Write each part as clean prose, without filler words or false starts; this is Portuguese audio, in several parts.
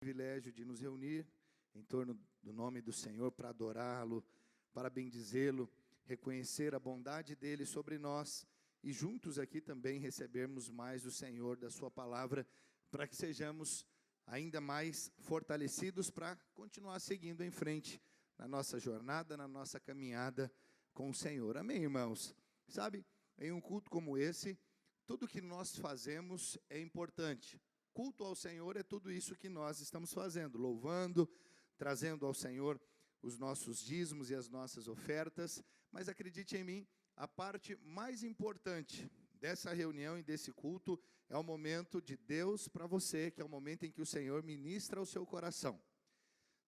Privilégio de nos reunir em torno do nome do Senhor para adorá-lo, para bendizê-lo, reconhecer a bondade dele sobre nós e juntos aqui também recebermos mais do Senhor, da sua palavra, para que sejamos ainda mais fortalecidos para continuar seguindo em frente na nossa jornada, na nossa caminhada com o Senhor. Amém, irmãos? Sabe, em um culto como esse, tudo que nós fazemos é importante. Culto ao Senhor é tudo isso que nós estamos fazendo, louvando, trazendo ao Senhor os nossos dízimos e as nossas ofertas, mas acredite em mim, a parte mais importante dessa reunião e desse culto é o momento de Deus para você, que é o momento em que o Senhor ministra ao seu coração.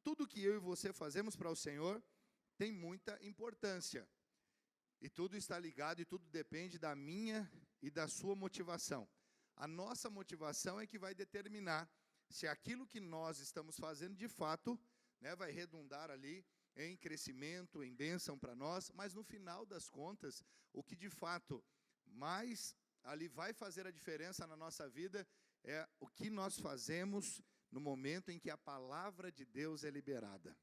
Tudo que eu e você fazemos para o Senhor tem muita importância, e tudo está ligado e tudo depende da minha e da sua motivação. A nossa motivação é que vai determinar se aquilo que nós estamos fazendo, de fato, vai redundar ali em crescimento, em bênção para nós, mas no final das contas, o que de fato mais ali vai fazer a diferença na nossa vida é o que nós fazemos no momento em que a palavra de Deus é liberada.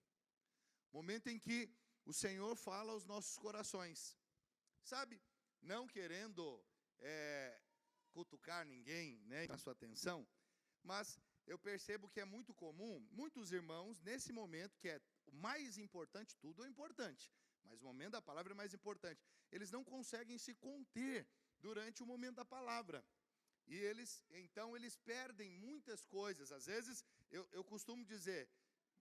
Momento em que o Senhor fala aos nossos corações. Sabe, não querendo cutucar ninguém, na sua atenção, mas eu percebo que é muito comum, muitos irmãos, nesse momento, que é o mais importante, tudo é importante, mas o momento da palavra é mais importante, eles não conseguem se conter durante o momento da palavra, e então eles perdem muitas coisas. Às vezes, eu costumo dizer,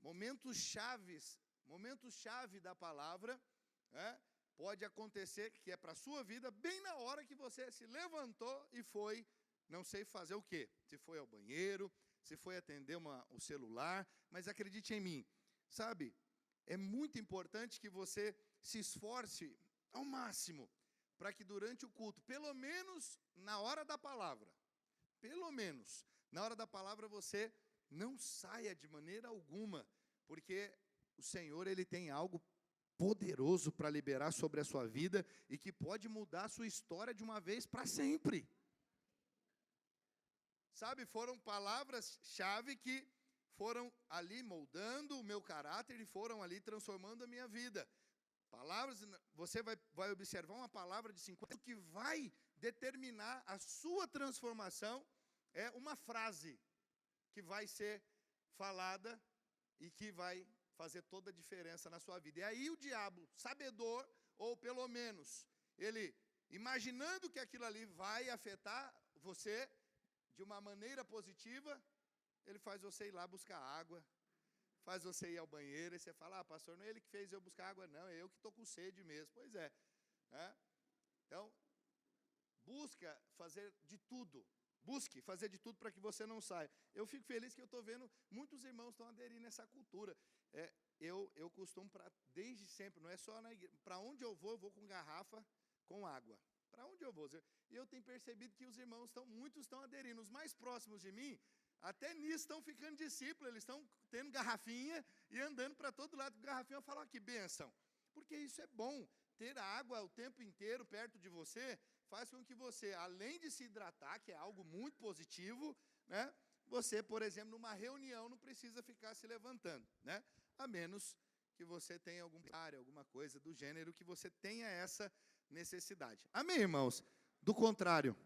momentos-chave da palavra, pode acontecer que é para a sua vida, bem na hora que você se levantou e foi, não sei fazer o quê, se foi ao banheiro, se foi atender o celular, mas acredite em mim, sabe, é muito importante que você se esforce ao máximo, para que durante o culto, pelo menos na hora da palavra, você não saia de maneira alguma, porque o Senhor, Ele tem algo poderoso para liberar sobre a sua vida e que pode mudar a sua história de uma vez para sempre. Sabe, foram palavras-chave que foram ali moldando o meu caráter e foram ali transformando a minha vida. Palavras, você vai observar uma palavra de 50 que vai determinar a sua transformação, é uma frase que vai ser falada e que vai fazer toda a diferença na sua vida. E aí o diabo, sabedor, ou pelo menos, ele imaginando que aquilo ali vai afetar você de uma maneira positiva, ele faz você ir lá buscar água, faz você ir ao banheiro, e você fala, pastor, não é ele que fez eu buscar água, não, é eu que estou com sede mesmo. Pois é. Então, busque fazer de tudo para que você não saia. Eu fico feliz que eu estou vendo muitos irmãos estão aderindo a essa cultura. Eu costumo, desde sempre, não é só na igreja, para onde eu vou com garrafa com água. Para onde eu vou? E eu tenho percebido que os irmãos muitos estão aderindo. Os mais próximos de mim, até nisso estão ficando discípulos, eles estão tendo garrafinha e andando para todo lado com garrafinha. Eu falo, que bênção, porque isso é bom. Ter água o tempo inteiro perto de você faz com que você, além de se hidratar, que é algo muito positivo, você, por exemplo, numa reunião não precisa ficar se levantando, a menos que você tenha alguma coisa do gênero, que você tenha essa necessidade. Amém, irmãos? Do contrário,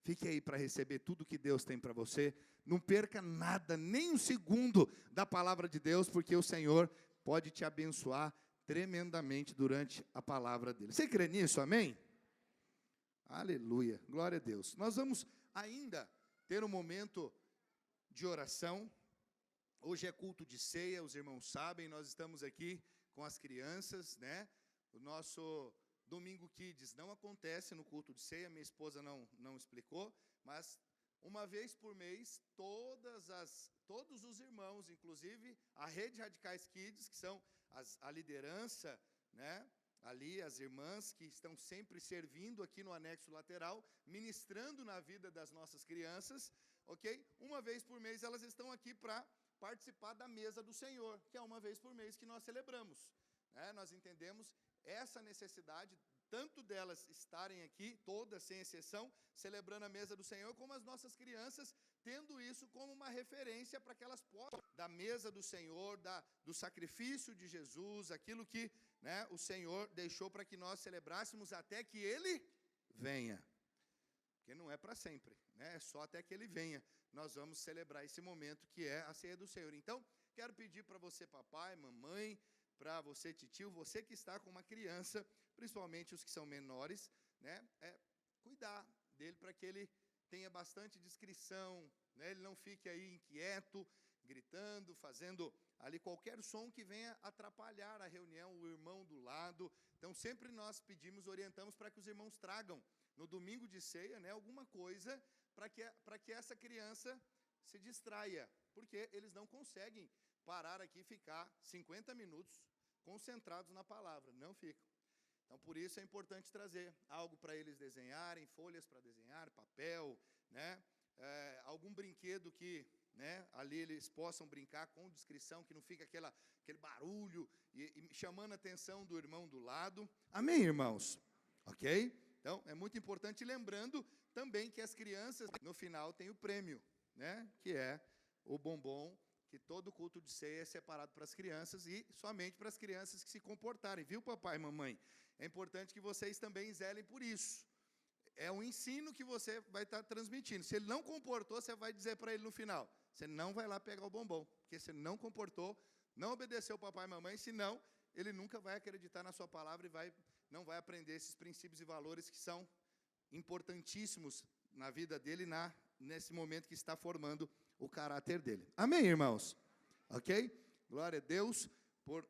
fique aí para receber tudo que Deus tem para você. Não perca nada, nem um segundo da palavra de Deus, porque o Senhor pode te abençoar tremendamente durante a palavra dele. Você crê nisso? Amém? Aleluia, glória a Deus. Nós vamos ainda ter um momento de oração. Hoje é culto de ceia, os irmãos sabem, nós estamos aqui com as crianças, O nosso Domingo Kids não acontece no culto de ceia, minha esposa não explicou, mas uma vez por mês, todos os irmãos, inclusive a Rede Radicais Kids, que são a liderança, ali as irmãs que estão sempre servindo aqui no anexo lateral, ministrando na vida das nossas crianças, ok? Uma vez por mês elas estão aqui para participar da mesa do Senhor, que é uma vez por mês que nós celebramos. Nós entendemos essa necessidade, tanto delas estarem aqui, todas sem exceção, celebrando a mesa do Senhor, como as nossas crianças tendo isso como uma referência para que elas possam, da mesa do Senhor, do sacrifício de Jesus, aquilo que, né, o Senhor deixou para que nós celebrássemos até que Ele venha. Porque não é para sempre, né? É só até que Ele venha. Nós vamos celebrar esse momento que é a ceia do Senhor. Então, quero pedir para você, papai, mamãe, para você, titio, você que está com uma criança, principalmente os que são menores, né, cuidar dele para que ele tenha bastante discrição, né, ele não fique aí inquieto, gritando, fazendo ali qualquer som que venha atrapalhar a reunião, o irmão do lado. Então, sempre nós pedimos, orientamos para que os irmãos tragam no domingo de ceia, né, alguma coisa para que essa criança se distraia, porque eles não conseguem parar aqui e ficar 50 minutos concentrados na palavra, não ficam. Então, por isso é importante trazer algo para eles desenharem, folhas para desenhar, papel, né, algum brinquedo que, né, ali eles possam brincar com discrição, que não fica aquele barulho e chamando a atenção do irmão do lado. Amém, irmãos? Ok? Então, é muito importante, lembrando também que as crianças, no final, têm o prêmio, né, que é o bombom, que todo culto de ceia é separado para as crianças e somente para as crianças que se comportarem, viu, papai e mamãe? É importante que vocês também zelem por isso. É um ensino que você vai estar transmitindo. Se ele não comportou, você vai dizer para ele no final, você não vai lá pegar o bombom, porque se ele não comportou, não obedeceu o papai e mamãe, senão ele nunca vai acreditar na sua palavra e não vai aprender esses princípios e valores que são importantíssimos na vida dele, nesse momento que está formando o caráter dele. Amém, irmãos? Ok? Glória a Deus por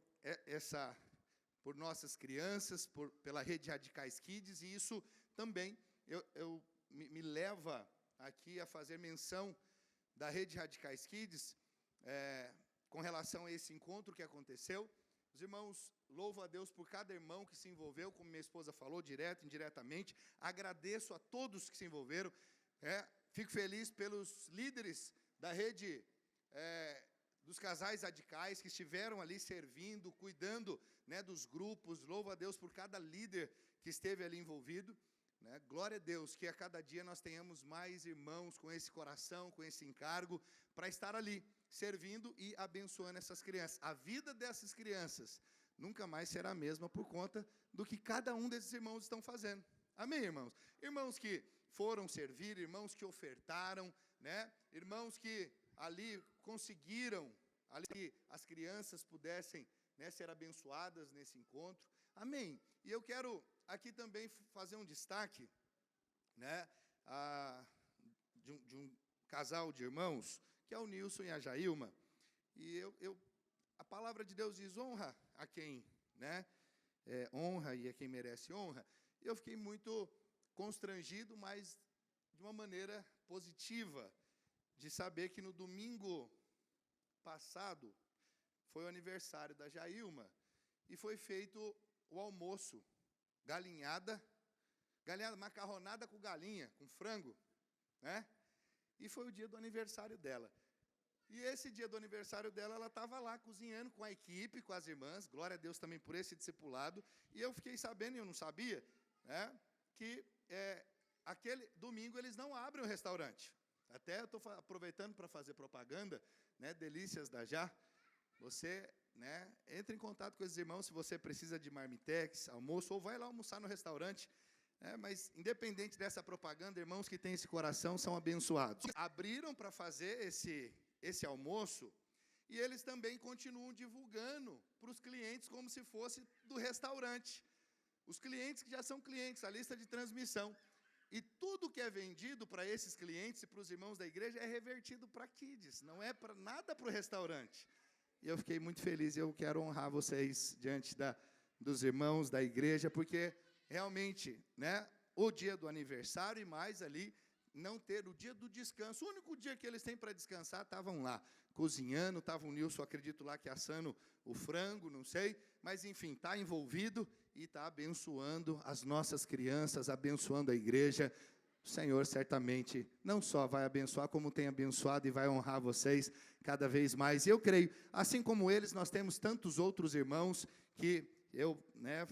nossas crianças, pela Rede Radicais Kids, e isso também me leva aqui a fazer menção da Rede Radicais Kids, com relação a esse encontro que aconteceu. Os irmãos, louvo a Deus por cada irmão que se envolveu, como minha esposa falou, direto, indiretamente. Agradeço a todos que se envolveram. Fico feliz pelos líderes da rede, dos casais radicais que estiveram ali servindo, cuidando, né, dos grupos. Louvo a Deus por cada líder que esteve ali envolvido, né? Glória a Deus que a cada dia nós tenhamos mais irmãos com esse coração, com esse encargo, para estar ali, servindo e abençoando essas crianças. A vida dessas crianças nunca mais será a mesma por conta do que cada um desses irmãos estão fazendo. Amém, irmãos? Irmãos que foram servir, irmãos que ofertaram, né? Irmãos que ali conseguiram, ali que as crianças pudessem, né, ser abençoadas nesse encontro. Amém? E eu quero aqui também fazer um destaque, né, de um casal de irmãos, que é o Nilson e a Jailma. E a palavra de Deus diz, honra a quem, né, honra e a quem merece honra. E eu fiquei muito constrangido, mas de uma maneira positiva, de saber que no domingo passado foi o aniversário da Jailma e foi feito o almoço, galinhada, macarronada com galinha, com frango, né? E foi o dia do aniversário dela. E esse dia do aniversário dela, ela estava lá cozinhando com a equipe, com as irmãs, glória a Deus também por esse discipulado, e eu fiquei sabendo, e eu não sabia, né, que aquele domingo eles não abrem o restaurante. Até eu estou aproveitando para fazer propaganda, né, Delícias da Já. Você, né, entre em contato com esses irmãos se você precisa de marmitex, almoço, ou vai lá almoçar no restaurante. Mas, independente dessa propaganda, irmãos que têm esse coração são abençoados. Abriram para fazer esse almoço e eles também continuam divulgando para os clientes como se fosse do restaurante. Os clientes que já são clientes, a lista de transmissão. E tudo que é vendido para esses clientes e para os irmãos da igreja é revertido para Kids, não é para nada para o restaurante. E eu fiquei muito feliz e eu quero honrar vocês diante dos irmãos da igreja, porque realmente, né, o dia do aniversário e mais ali, não ter o dia do descanso, o único dia que eles têm para descansar, estavam lá, cozinhando, estava o Nilson, acredito lá, que assando o frango, não sei, mas enfim, está envolvido e está abençoando as nossas crianças, abençoando a igreja. O Senhor certamente não só vai abençoar, como tem abençoado e vai honrar vocês cada vez mais. E eu creio, assim como eles, nós temos tantos outros irmãos que eu, né,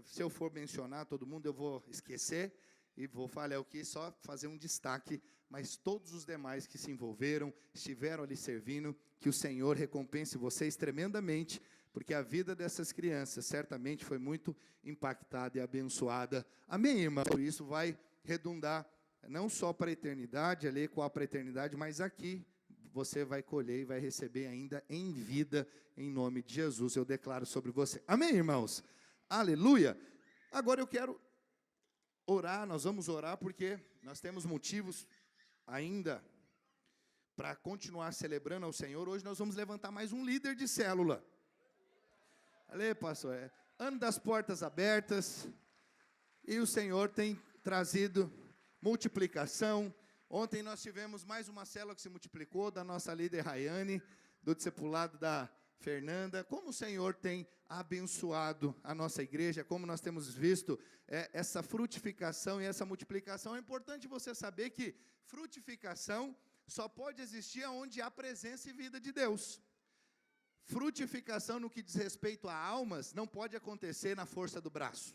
se eu for mencionar todo mundo, eu vou esquecer. E vou falar aqui só fazer um destaque, mas todos os demais que se envolveram, estiveram ali servindo, que o Senhor recompense vocês tremendamente, porque a vida dessas crianças certamente foi muito impactada e abençoada. Amém, irmão? Isso vai redundar não só para a eternidade, ali com a eternidade, mas aqui você vai colher e vai receber ainda em vida, em nome de Jesus, eu declaro sobre você. Amém, irmãos? Aleluia! Agora eu quero orar, nós vamos orar porque nós temos motivos ainda para continuar celebrando ao Senhor. Hoje nós vamos levantar mais um líder de célula. Ale, pastor, ano das portas abertas, e o Senhor tem trazido multiplicação. Ontem nós tivemos mais uma célula que se multiplicou, da nossa líder Rayane, do discipulado da Fernanda. Como o Senhor tem abençoado a nossa igreja, como nós temos visto essa frutificação e essa multiplicação. É importante você saber que frutificação só pode existir onde há presença e vida de Deus. Frutificação no que diz respeito a almas não pode acontecer na força do braço,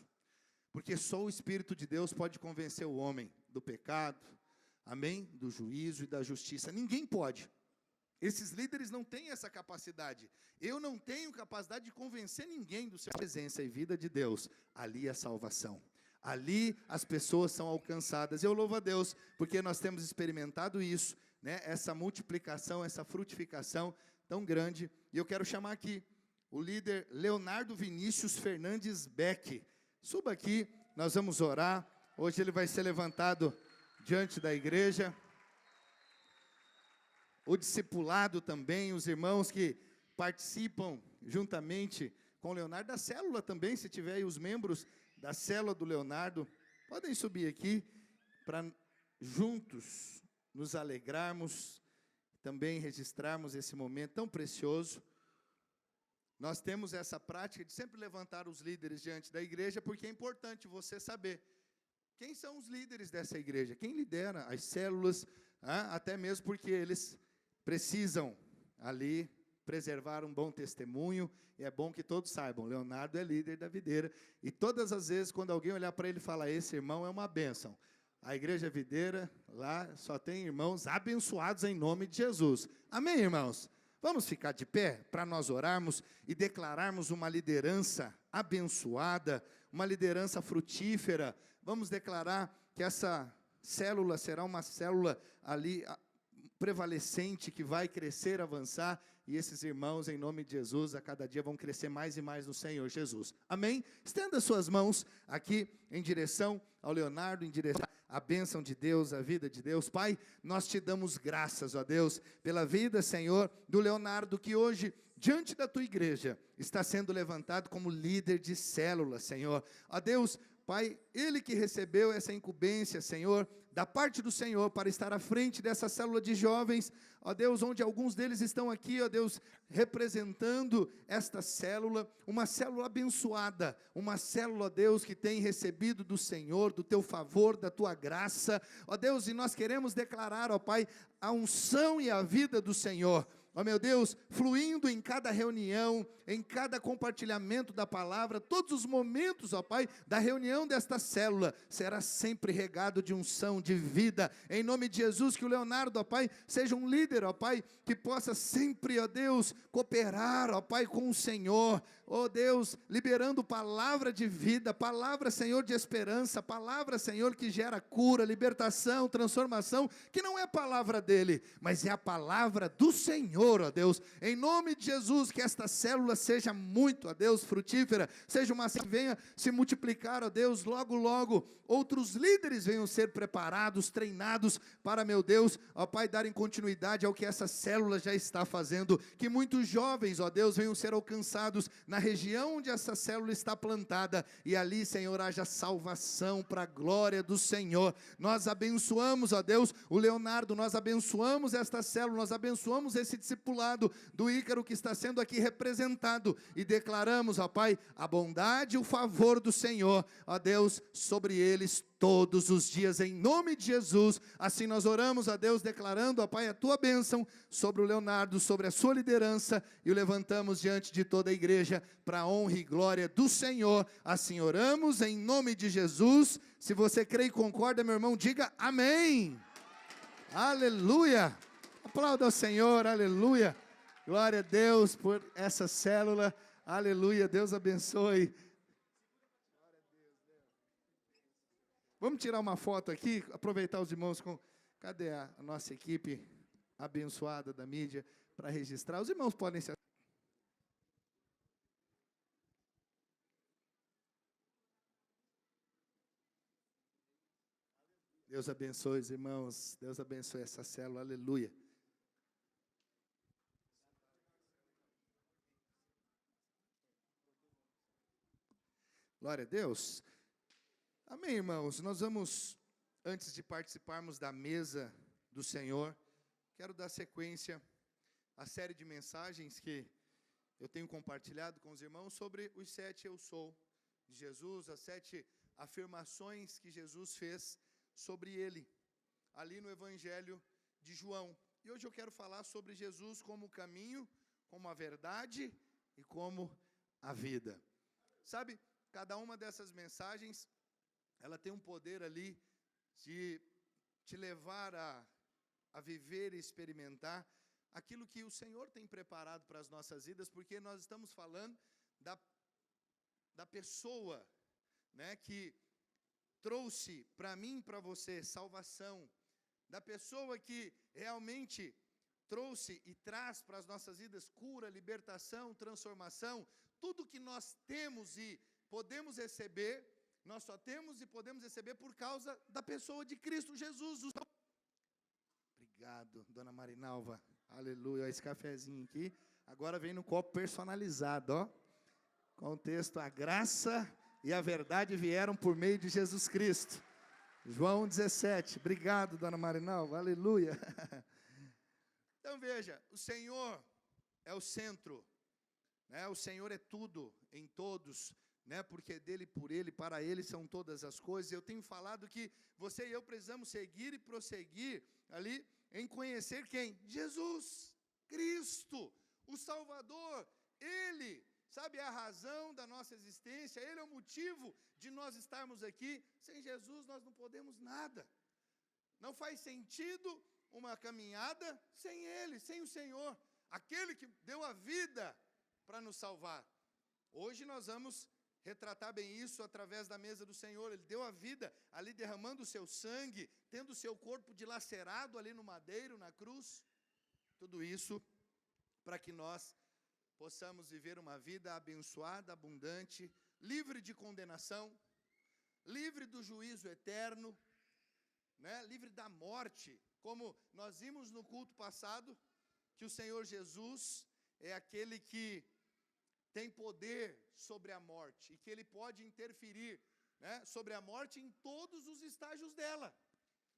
porque só o Espírito de Deus pode convencer o homem do pecado, amém? Do juízo e da justiça. Ninguém pode. Esses líderes não têm essa capacidade. Eu não tenho capacidade de convencer ninguém do seu presença e vida de Deus. Ali é salvação. Ali as pessoas são alcançadas. Eu louvo a Deus, porque nós temos experimentado isso, né? Essa multiplicação, essa frutificação tão grande. E eu quero chamar aqui o líder Leonardo Vinícius Fernandes Beck. Suba aqui, nós vamos orar. Hoje ele vai ser levantado diante da igreja. O discipulado também, os irmãos que participam juntamente com o Leonardo, da célula também, se tiver aí os membros da célula do Leonardo, podem subir aqui para juntos nos alegrarmos, também registrarmos esse momento tão precioso. Nós temos essa prática de sempre levantar os líderes diante da igreja, porque é importante você saber quem são os líderes dessa igreja, quem lidera as células, até mesmo porque eles precisam ali preservar um bom testemunho, e é bom que todos saibam, Leonardo é líder da videira, e todas as vezes, quando alguém olhar para ele e falar, esse irmão é uma bênção, a igreja videira, lá só tem irmãos abençoados em nome de Jesus. Amém, irmãos? Vamos ficar de pé para nós orarmos e declararmos uma liderança abençoada, uma liderança frutífera. Vamos declarar que essa célula será uma célula ali prevalecente, que vai crescer, avançar, e esses irmãos, em nome de Jesus, a cada dia vão crescer mais e mais no Senhor Jesus. Amém? Estenda suas mãos aqui em direção ao Leonardo, em direção à bênção de Deus, a vida de Deus. Pai, nós te damos graças, ó Deus, pela vida, Senhor, do Leonardo, que hoje, diante da tua igreja, está sendo levantado como líder de célula, Senhor. Ó Deus, Pai, ele que recebeu essa incumbência, Senhor, da parte do Senhor, para estar à frente dessa célula de jovens, ó Deus, onde alguns deles estão aqui, ó Deus, representando esta célula, uma célula abençoada, uma célula, ó Deus, que tem recebido do Senhor, do teu favor, da tua graça, ó Deus, e nós queremos declarar, ó Pai, a unção e a vida do Senhor, ó meu Deus, fluindo em cada reunião, em cada compartilhamento da palavra, todos os momentos, ó Pai, da reunião desta célula, será sempre regado de unção, de vida, em nome de Jesus, que o Leonardo, ó Pai, seja um líder, ó Pai, que possa sempre, ó Deus, cooperar, ó Pai, com o Senhor, ó Deus, liberando palavra de vida, palavra, Senhor, de esperança, palavra, Senhor, que gera cura, libertação, transformação, que não é a palavra dele, mas é a palavra do Senhor, ó Deus, em nome de Jesus, que esta célula seja muito, ó Deus, frutífera, seja uma que venha se multiplicar, ó Deus, logo, logo, outros líderes venham ser preparados, treinados, para, meu Deus, ó Pai, darem continuidade ao que essa célula já está fazendo, que muitos jovens, ó Deus, venham ser alcançados na região onde essa célula está plantada, e ali, Senhor, haja salvação para a glória do Senhor. Nós abençoamos, ó Deus, o Leonardo, nós abençoamos esta célula, nós abençoamos esse discipulado, discipulado do Ícaro que está sendo aqui representado, e declaramos, ó Pai, a bondade e o favor do Senhor, ó Deus, sobre eles todos os dias, em nome de Jesus. Assim nós oramos, ó Deus, declarando, ó Pai, a tua bênção sobre o Leonardo, sobre a sua liderança, e o levantamos diante de toda a igreja, para a honra e glória do Senhor. Assim oramos, em nome de Jesus. Se você crê e concorda, meu irmão, diga amém. Aleluia. Aplauda ao Senhor, aleluia. Glória a Deus por essa célula, aleluia. Deus abençoe. Vamos tirar uma foto aqui, aproveitar os irmãos com... Cadê a nossa equipe abençoada da mídia para registrar? Os irmãos podem se... Deus abençoe os irmãos, Deus abençoe essa célula, aleluia. Glória a Deus. Amém, irmãos. Nós vamos, antes de participarmos da mesa do Senhor, quero dar sequência à série de mensagens que eu tenho compartilhado com os irmãos sobre os 7 eu sou de Jesus, as 7 afirmações que Jesus fez sobre ele, ali no Evangelho de João. E hoje eu quero falar sobre Jesus como o caminho, como a verdade e como a vida. Sabe, cada uma dessas mensagens, ela tem um poder ali de te levar a viver e experimentar aquilo que o Senhor tem preparado para as nossas vidas, porque nós estamos falando da pessoa, né, que trouxe para mim e para você salvação, da pessoa que realmente trouxe e traz para as nossas vidas cura, libertação, transformação. Tudo que nós temos e podemos receber, nós só temos e podemos receber por causa da pessoa de Cristo Jesus. Obrigado, dona Marinalva. Aleluia. Esse cafezinho aqui, agora vem no copo personalizado, ó. Com o texto, a graça e a verdade vieram por meio de Jesus Cristo. João 17. Obrigado, dona Marinalva. Aleluia. Então veja, o Senhor é o centro, né? O Senhor é tudo em todos, né? Porque dele, por ele, para ele são todas as coisas. Eu tenho falado que você e eu precisamos seguir e prosseguir ali em conhecer quem? Jesus Cristo, o Salvador. Ele, sabe, é a razão da nossa existência, ele é o motivo de nós estarmos aqui. Sem Jesus nós não podemos nada. Não faz sentido uma caminhada sem ele, sem o Senhor, aquele que deu a vida para nos salvar. Hoje nós vamos retratar bem isso através da mesa do Senhor. Ele deu a vida ali, derramando o seu sangue, tendo o seu corpo dilacerado ali no madeiro, na cruz. Tudo isso para que nós possamos viver uma vida abençoada, abundante, livre de condenação, livre do juízo eterno, né? Livre da morte, como nós vimos no culto passado, que o Senhor Jesus é aquele que tem poder sobre a morte, e que ele pode interferir, né, sobre a morte em todos os estágios dela.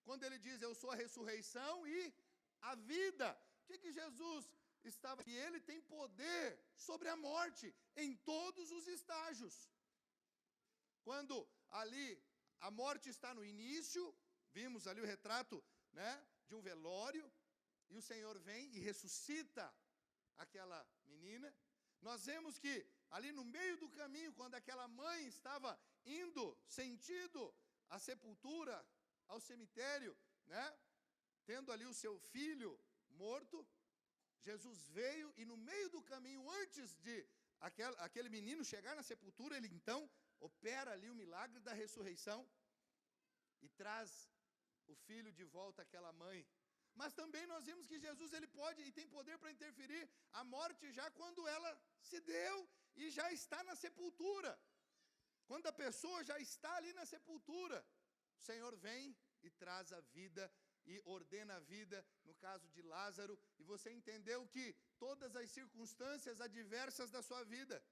Quando ele diz, eu sou a ressurreição e a vida, o que Jesus estava? E ele tem poder sobre a morte em todos os estágios. Quando ali a morte está no início, vimos ali o retrato, né, de um velório, e o Senhor vem e ressuscita aquela menina. Nós vemos que ali no meio do caminho, quando aquela mãe estava indo sentido à sepultura, ao cemitério, né, tendo ali o seu filho morto, Jesus veio e no meio do caminho, antes de aquele menino chegar na sepultura, ele então opera ali o milagre da ressurreição e traz o filho de volta àquela mãe. Mas também nós vimos que Jesus, ele pode e tem poder para interferir a morte já quando ela se deu e já está na sepultura. Quando a pessoa já está ali na sepultura, o Senhor vem e traz a vida e ordena a vida, no caso de Lázaro, e você entendeu que todas as circunstâncias adversas da sua vida,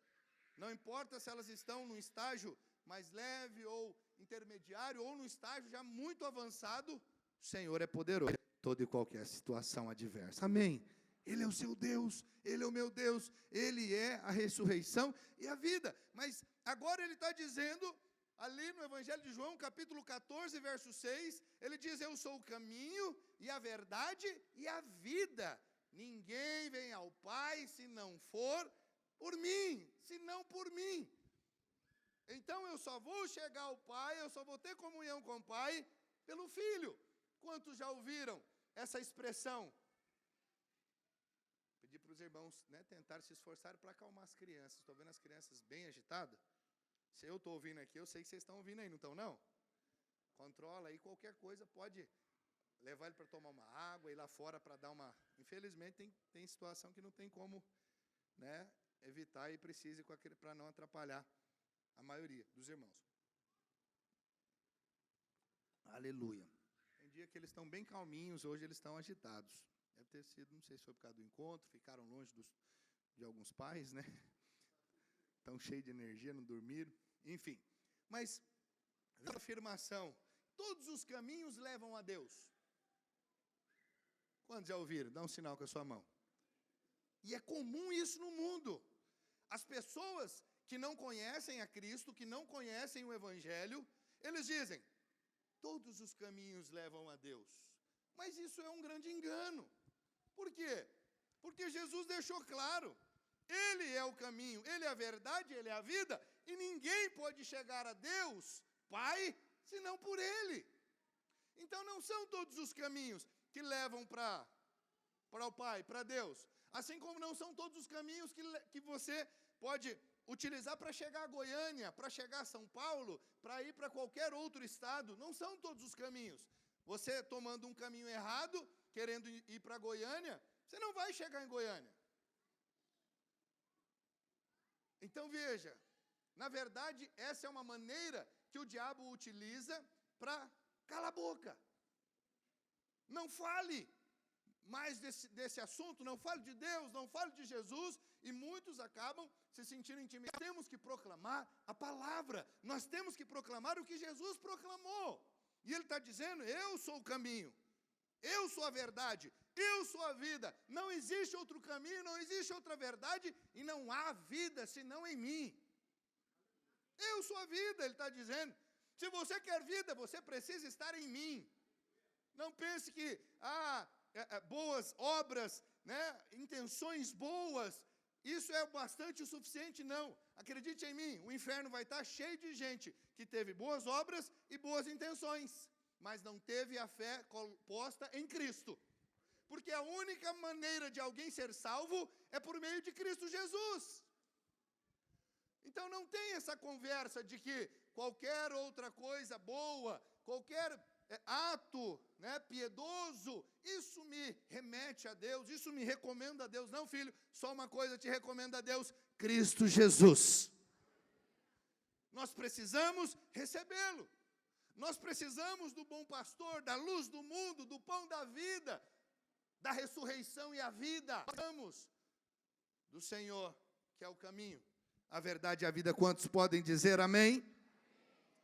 não importa se elas estão num estágio mais leve ou intermediário, ou num estágio já muito avançado, o Senhor é poderoso. Toda e qualquer situação adversa. Amém? Ele é o seu Deus, Ele é o meu Deus, Ele é a ressurreição e a vida. Mas agora Ele está dizendo, ali no Evangelho de João, capítulo 14, verso 6, Ele diz, eu sou o caminho e a verdade e a vida. Ninguém vem ao Pai se não for por mim, se não por mim. Então eu só vou chegar ao Pai, eu só vou ter comunhão com o Pai pelo Filho. Quantos já ouviram essa expressão? Pedir para os irmãos, né, tentar se esforçar para acalmar as crianças. Estou vendo as crianças bem agitadas. Se eu estou ouvindo aqui, eu sei que vocês estão ouvindo aí, não estão não? Controla aí, qualquer coisa pode levar ele para tomar uma água, ir lá fora para dar uma... Infelizmente tem situação que não tem como, né, evitar e precisa para não atrapalhar a maioria dos irmãos. Aleluia. Tem dia que eles estão bem calminhos, hoje eles estão agitados. Deve ter sido, não sei se foi por causa do encontro, ficaram longe de alguns pais, né? Estão cheios de energia, não dormiram. Enfim, mas a afirmação, todos os caminhos levam a Deus. Quantos já ouviram? Dá um sinal com a sua mão. E é comum isso no mundo. As pessoas que não conhecem a Cristo, que não conhecem o Evangelho, eles dizem, todos os caminhos levam a Deus. Mas isso é um grande engano. Por quê? Porque Jesus deixou claro, Ele é o caminho, Ele é a verdade, Ele é a vida, e ninguém pode chegar a Deus, Pai, senão por Ele. Então não são todos os caminhos que levam para o Pai, para Deus. Assim como não são todos os caminhos que você pode utilizar para chegar a Goiânia, para chegar a São Paulo, para ir para qualquer outro estado. Não são todos os caminhos. Você tomando um caminho errado, querendo ir para Goiânia, você não vai chegar em Goiânia. Então veja, na verdade, essa é uma maneira que o diabo utiliza para calar a boca. Não fale mais desse assunto, não fale de Deus, não fale de Jesus, e muitos acabam se sentindo intimidados. Temos que proclamar a palavra, nós temos que proclamar o que Jesus proclamou. E Ele está dizendo, eu sou o caminho, eu sou a verdade, eu sou a vida. Não existe outro caminho, não existe outra verdade, e não há vida senão em mim. Eu sou a vida, Ele está dizendo. Se você quer vida, você precisa estar em mim. Não pense que, boas obras, né, intenções boas, isso é bastante o suficiente, não. Acredite em mim, o inferno vai estar cheio de gente que teve boas obras e boas intenções, mas não teve a fé posta em Cristo. Porque a única maneira de alguém ser salvo é por meio de Cristo Jesus. Então não tem essa conversa de que qualquer outra coisa boa, qualquer ato, né, piedoso, isso me remete a Deus, isso me recomenda a Deus. Não, filho, só uma coisa te recomenda a Deus, Cristo Jesus. Nós precisamos recebê-lo. Nós precisamos do bom pastor, da luz do mundo, do pão da vida, da ressurreição e a vida. Precisamos do Senhor, que é o caminho, a verdade e a vida. Quantos podem dizer amém?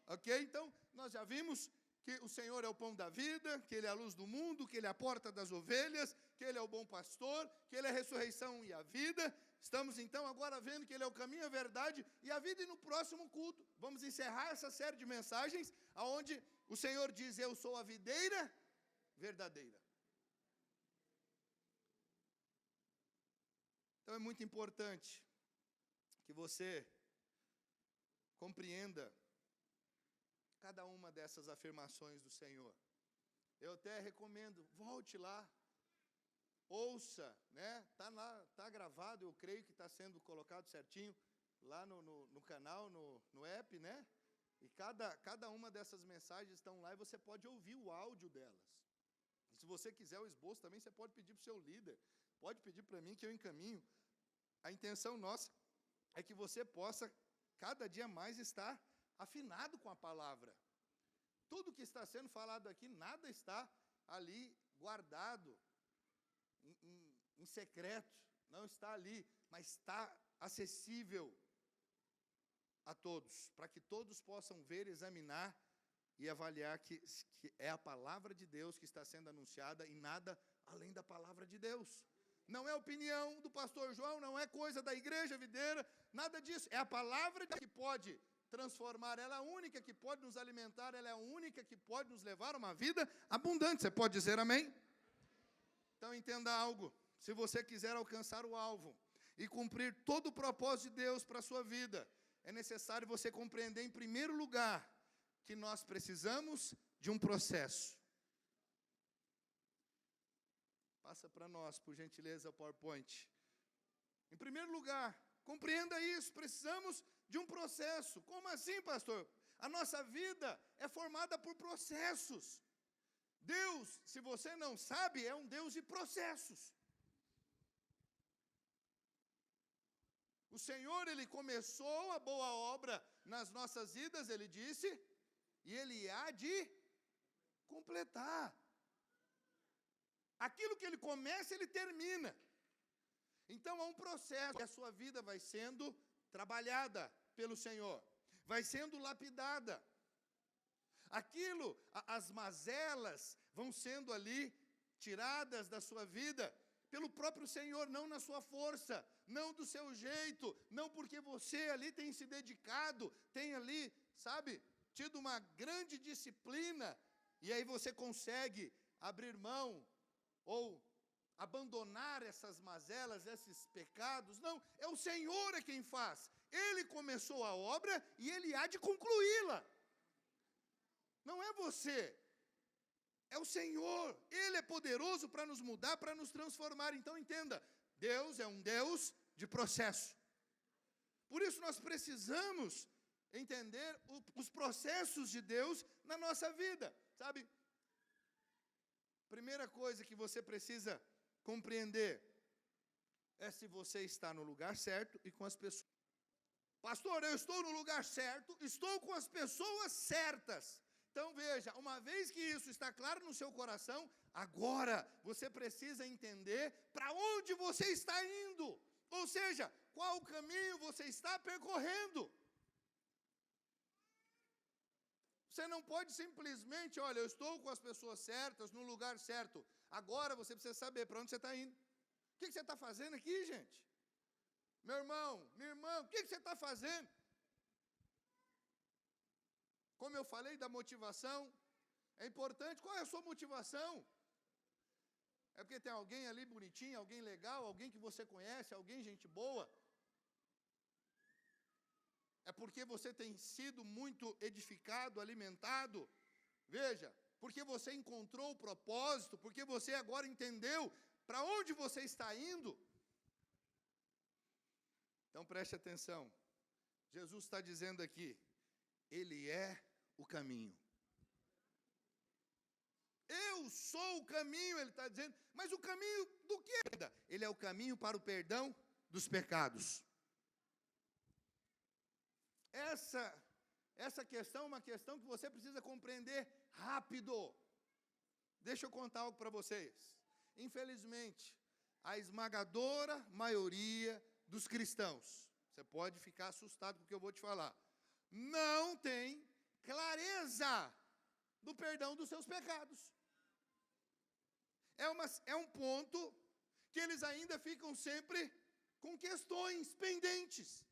Ok? Então, nós já vimos que o Senhor é o pão da vida, que Ele é a luz do mundo, que Ele é a porta das ovelhas, que Ele é o bom pastor, que Ele é a ressurreição e a vida. Estamos, então, agora vendo que Ele é o caminho, a verdade e a vida. E no próximo culto, vamos encerrar essa série de mensagens, onde o Senhor diz, eu sou a videira verdadeira. Então, é muito importante que você compreenda cada uma dessas afirmações do Senhor. Eu até recomendo, volte lá, ouça, né? Tá lá, tá gravado, eu creio que está sendo colocado certinho lá no canal, no app, né? E cada uma dessas mensagens estão lá e você pode ouvir o áudio delas. E se você quiser o esboço também, você pode pedir para o seu líder, pode pedir para mim que eu encaminho. A intenção nossa é que você possa cada dia mais estar afinado com a palavra. Tudo que está sendo falado aqui, nada está ali guardado em secreto, não está ali, mas está acessível a todos, para que todos possam ver, examinar e avaliar que é a palavra de Deus que está sendo anunciada e nada além da palavra de Deus. não é opinião do pastor João, não é coisa da igreja videira, nada disso. É a palavra que pode transformar, ela é a única que pode nos alimentar, ela é a única que pode nos levar a uma vida abundante. Você pode dizer amém? Então entenda algo, se você quiser alcançar o alvo e cumprir todo o propósito de Deus para a sua vida, é necessário você compreender, em primeiro lugar, que nós precisamos de um processo. Passa para nós, por gentileza, o PowerPoint. Em primeiro lugar, compreenda isso, precisamos de um processo. Como assim, pastor? A nossa vida é formada por processos. Deus, se você não sabe, é um Deus de processos. O Senhor, Ele começou a boa obra nas nossas vidas, Ele disse, e Ele há de completar. Aquilo que Ele começa, Ele termina. Então, há um processo, e a sua vida vai sendo trabalhada pelo Senhor, vai sendo lapidada. Aquilo, as mazelas vão sendo ali tiradas da sua vida pelo próprio Senhor, não na sua força, não do seu jeito, não porque você ali tem se dedicado, tem ali, sabe, tido uma grande disciplina, e aí você consegue abrir mão ou abandonar essas mazelas, esses pecados. Não, é o Senhor quem faz. Ele começou a obra e Ele há de concluí-la. Não é você, é o Senhor. Ele é poderoso para nos mudar, para nos transformar. Então entenda, Deus é um Deus de processo. Por isso nós precisamos entender os processos de Deus na nossa vida, sabe? Primeira coisa que você precisa compreender é se você está no lugar certo e com as pessoas. Pastor, eu estou no lugar certo, estou com as pessoas certas. Então veja, uma vez que isso está claro no seu coração, agora você precisa entender para onde você está indo. Ou seja, qual caminho você está percorrendo. Você não pode simplesmente, olha, eu estou com as pessoas certas, no lugar certo. Agora você precisa saber para onde você está indo. O que você está fazendo aqui, gente? Meu irmão, minha irmã, o que você está fazendo? Como eu falei da motivação, é importante. Qual é a sua motivação? É porque tem alguém ali bonitinho, alguém legal, alguém que você conhece, alguém gente boa? É porque você tem sido muito edificado, alimentado? Veja, porque você encontrou o propósito, porque você agora entendeu para onde você está indo? Então preste atenção. Jesus está dizendo aqui, Ele é o caminho. Eu sou o caminho, Ele está dizendo. Mas o caminho do quê? Ele é o caminho para o perdão dos pecados. Essa questão é uma questão que você precisa compreender rápido. Deixa eu contar algo para vocês. Infelizmente, a esmagadora maioria dos cristãos, você pode ficar assustado com o que eu vou te falar, não tem clareza do perdão dos seus pecados. É um ponto que eles ainda ficam sempre com questões pendentes.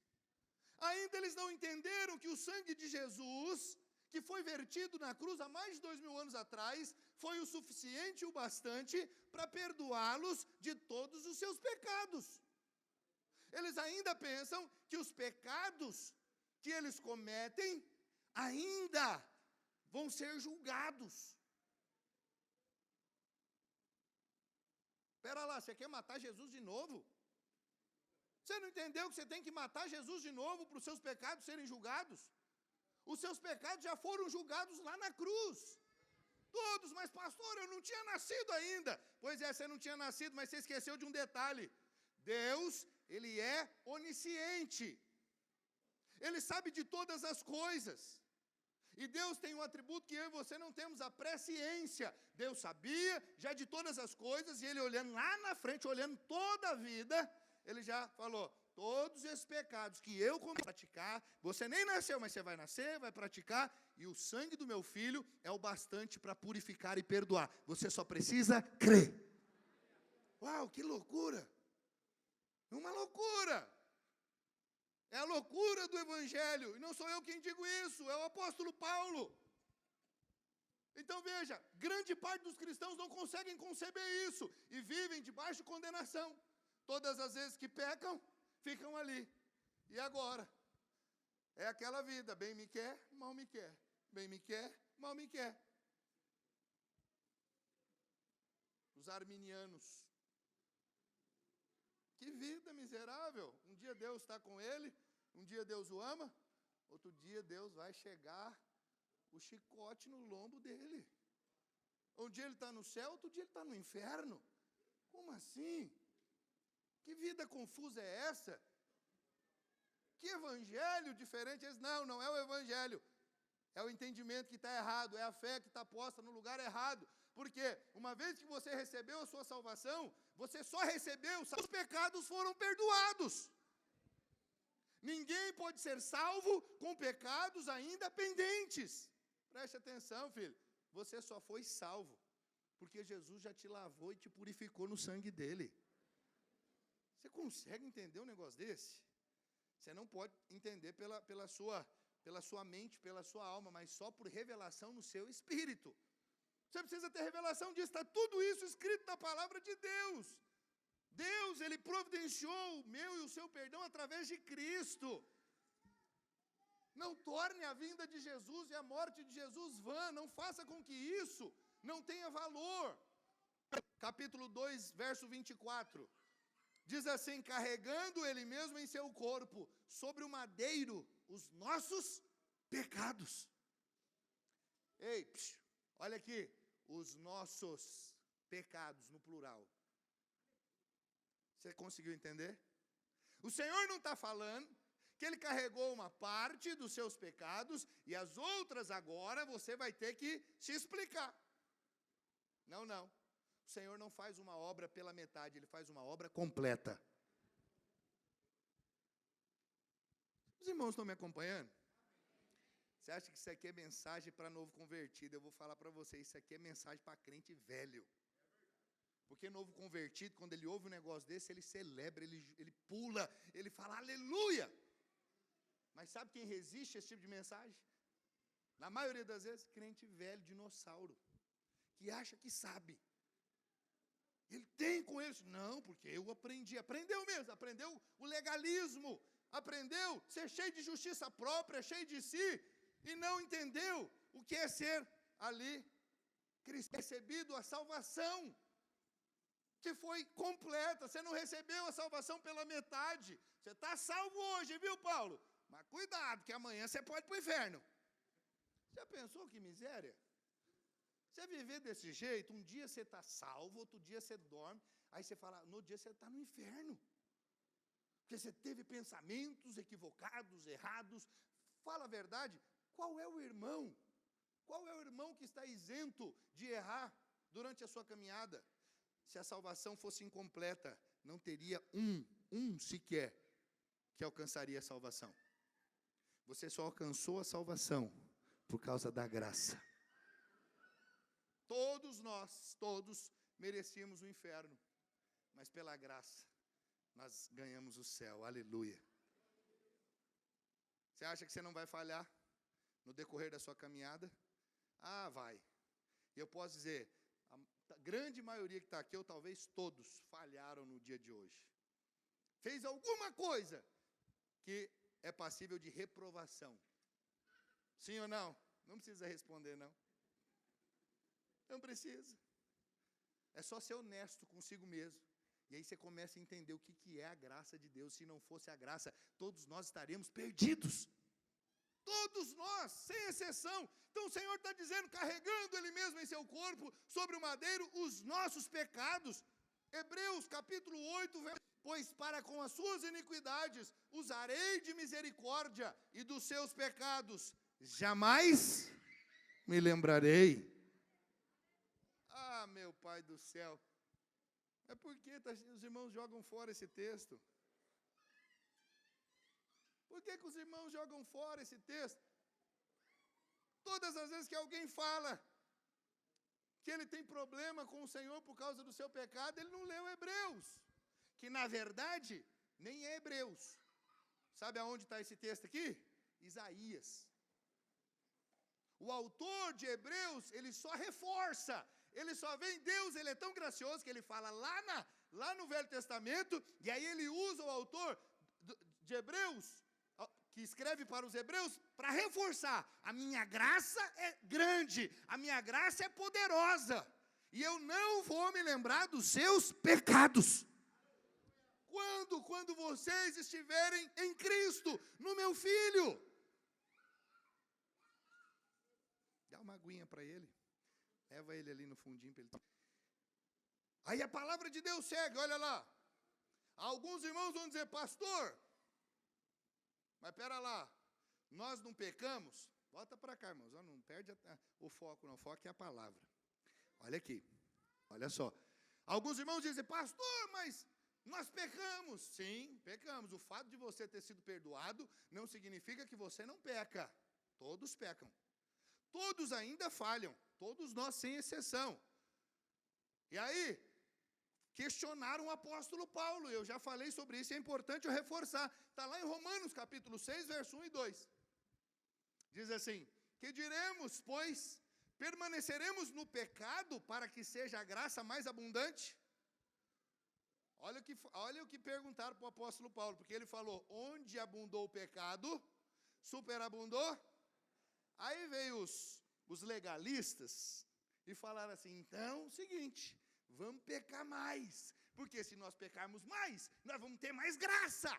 Ainda eles não entenderam que o sangue de Jesus, que foi vertido na cruz há mais de 2000 anos atrás, foi o suficiente e o bastante para perdoá-los de todos os seus pecados. Eles ainda pensam que os pecados que eles cometem ainda vão ser julgados. Espera lá, você quer matar Jesus de novo? Você não entendeu que você tem que matar Jesus de novo para os seus pecados serem julgados? Os seus pecados já foram julgados lá na cruz. Todos, mas pastor, eu não tinha nascido ainda. Pois é, você não tinha nascido, mas você esqueceu de um detalhe. Deus, Ele é onisciente. Ele sabe de todas as coisas. E Deus tem um atributo que eu e você não temos, a presciência. Deus sabia já de todas as coisas, e Ele olhando lá na frente, olhando toda a vida, Ele já falou, todos esses pecados que eu vou praticar, você nem nasceu, mas você vai nascer, vai praticar, e o sangue do meu filho é o bastante para purificar e perdoar. Você só precisa crer. Uau, que loucura! Uma loucura! É a loucura do Evangelho. E não sou eu quem digo isso, é o apóstolo Paulo. Então veja, grande parte dos cristãos não conseguem conceber isso e vivem debaixo de condenação. Todas as vezes que pecam, ficam ali. E agora? É aquela vida, bem me quer, mal me quer. Bem me quer, mal me quer. Os arminianos. Que vida miserável. Um dia Deus está com ele, um dia Deus o ama, outro dia Deus vai chegar o chicote no lombo dele. Um dia ele está no céu, outro dia ele está no inferno. Como assim? Que vida confusa é essa? Que evangelho diferente é esse? Não, não é o evangelho. É o entendimento que está errado, é a fé que está posta no lugar errado. Porque uma vez que você recebeu a sua salvação, você só recebeu, os pecados foram perdoados. Ninguém pode ser salvo com pecados ainda pendentes. Preste atenção, filho. Você só foi salvo porque Jesus já te lavou e te purificou no sangue dele. Você consegue entender um negócio desse? Você não pode entender pela sua mente, pela sua alma, mas só por revelação no seu espírito. Você precisa ter revelação disso. Está tudo isso escrito na palavra de Deus. Deus, Ele providenciou o meu e o seu perdão através de Cristo. Não torne a vinda de Jesus e a morte de Jesus vã. Não faça com que isso não tenha valor. Capítulo 2, verso 24. Diz assim: carregando Ele mesmo em seu corpo, sobre o madeiro, os nossos pecados. Ei, olha aqui. Os nossos pecados, no plural. Você conseguiu entender? O Senhor não está falando que Ele carregou uma parte dos seus pecados e as outras agora você vai ter que se explicar. Não, não. O Senhor não faz uma obra pela metade, Ele faz uma obra completa. Os irmãos estão me acompanhando? Você acha que isso aqui é mensagem para novo convertido? Eu vou falar para você, isso aqui é mensagem para crente velho. Porque novo convertido, quando ele ouve um negócio desse, ele celebra, ele pula, ele fala aleluia. Mas sabe quem resiste a esse tipo de mensagem? Na maioria das vezes, crente velho, dinossauro, que acha que sabe. Ele tem com eles. Não, porque eu aprendi. Aprendeu mesmo, aprendeu o legalismo. Aprendeu ser cheio de justiça própria, cheio de si. E não entendeu o que é ser ali recebido a salvação, que foi completa. Você não recebeu a salvação pela metade. Você está salvo hoje, viu, Paulo? Mas cuidado, que amanhã você pode ir para o inferno. Já pensou que miséria? Você viver desse jeito, um dia você está salvo, outro dia você dorme, aí você fala, no dia você está no inferno. Porque você teve pensamentos equivocados, errados. Fala a verdade. Qual é o irmão? Qual é o irmão que está isento de errar durante a sua caminhada? Se a salvação fosse incompleta, não teria um sequer que alcançaria a salvação. Você só alcançou a salvação por causa da graça. Todos nós, todos merecíamos o inferno, mas pela graça nós ganhamos o céu. Aleluia. Você acha que você não vai falhar no decorrer da sua caminhada? Ah, vai. E eu posso dizer, a grande maioria que está aqui, ou talvez todos, falharam no dia de hoje. Fez alguma coisa que é passível de reprovação. Sim ou não? Não precisa responder, não. Não precisa. É só ser honesto consigo mesmo. E aí você começa a entender o que é a graça de Deus. Se não fosse a graça, todos nós estaríamos perdidos. Todos nós, sem exceção. Então o Senhor está dizendo, carregando Ele mesmo em seu corpo, sobre o madeiro, os nossos pecados. Hebreus capítulo 8, pois para com as suas iniquidades usarei de misericórdia, e dos seus pecados jamais me lembrarei. Ah, meu Pai do céu. Mas por que os irmãos jogam fora esse texto? Por que os irmãos jogam fora esse texto? Todas as vezes que alguém fala que ele tem problema com o Senhor por causa do seu pecado, ele não leu Hebreus, que na verdade nem é Hebreus. Sabe aonde está esse texto aqui? Isaías. O autor de Hebreus, ele só reforça, ele só vê em Deus, ele é tão gracioso que ele fala lá no Velho Testamento, e aí ele usa o autor de Hebreus, que escreve para os hebreus, para reforçar, a minha graça é grande, a minha graça é poderosa, e eu não vou me lembrar dos seus pecados. Quando vocês estiverem em Cristo, no meu Filho. Dá uma aguinha para ele, leva ele ali no fundinho para ele. Aí a palavra de Deus segue, olha lá. Alguns irmãos vão dizer, pastor, mas pera lá, nós não pecamos? Volta para cá, irmãos, não perde o foco, não, o foco é a palavra. Olha aqui, olha só. Alguns irmãos dizem, pastor, mas nós pecamos. Sim, pecamos. O fato de você ter sido perdoado não significa que você não peca. Todos pecam. Todos ainda falham. Todos nós, sem exceção. E aí, questionaram o apóstolo Paulo. Eu já falei sobre isso, é importante eu reforçar. Está lá em Romanos, capítulo 6, verso 1 e 2. Diz assim, que diremos, pois, permaneceremos no pecado para que seja a graça mais abundante? Olha o que perguntaram para o apóstolo Paulo, porque ele falou, onde abundou o pecado, superabundou. Aí veio os legalistas e falaram assim, então, seguinte, vamos pecar mais, porque se nós pecarmos mais, nós vamos ter mais graça.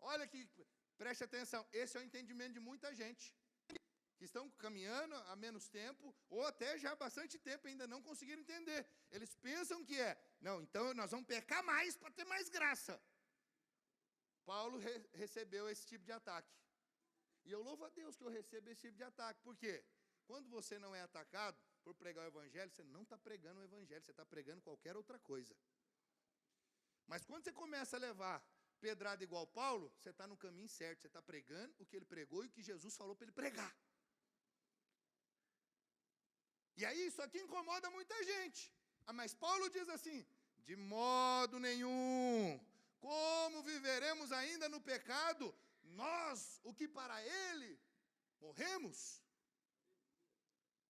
Olha aqui, preste atenção, esse é o entendimento de muita gente, que estão caminhando há menos tempo, ou até já há bastante tempo ainda não conseguiram entender. Eles pensam que não, então nós vamos pecar mais para ter mais graça. Paulo recebeu esse tipo de ataque. E eu louvo a Deus que eu recebo esse tipo de ataque. Por quê? Quando você não é atacado por pregar o evangelho, você não está pregando o evangelho, você está pregando qualquer outra coisa. Mas quando você começa a levar pedrada igual Paulo, você está no caminho certo, você está pregando o que ele pregou e o que Jesus falou para ele pregar. E aí isso aqui incomoda muita gente. Mas Paulo diz assim, de modo nenhum, como viveremos ainda no pecado, nós, o que para ele, morremos?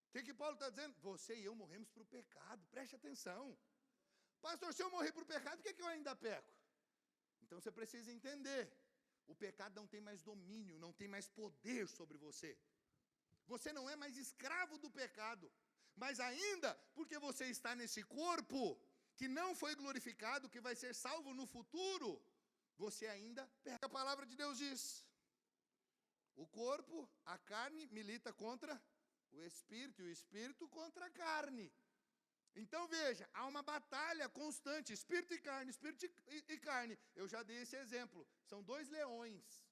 O que Paulo está dizendo? Você e eu morremos para o pecado, preste atenção. Pastor, se eu morrer para o pecado, por que eu ainda peco? Então você precisa entender, o pecado não tem mais domínio, não tem mais poder sobre você. Você não é mais escravo do pecado. Mas ainda, porque você está nesse corpo, que não foi glorificado, que vai ser salvo no futuro, você ainda peca. A palavra de Deus diz, o corpo, a carne, milita contra o espírito, e o espírito contra a carne. Então veja, há uma batalha constante, espírito e carne. Eu já dei esse exemplo, são 2 leões,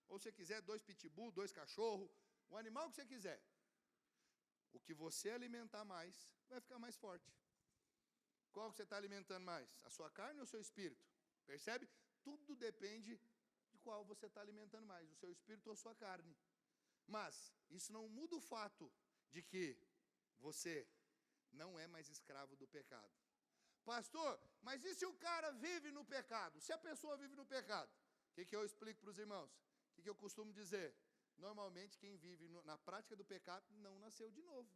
ou se quiser 2 pitbull, 2 cachorros, o animal que você quiser. O que você alimentar mais, vai ficar mais forte. Qual que você está alimentando mais? A sua carne ou o seu espírito? Percebe? Tudo depende de qual você está alimentando mais, o seu espírito ou a sua carne. Mas isso não muda o fato de que você não é mais escravo do pecado. Pastor, mas e se o cara vive no pecado? Se a pessoa vive no pecado? O que eu explico para os irmãos? O que eu costumo dizer? Normalmente quem vive na prática do pecado não nasceu de novo.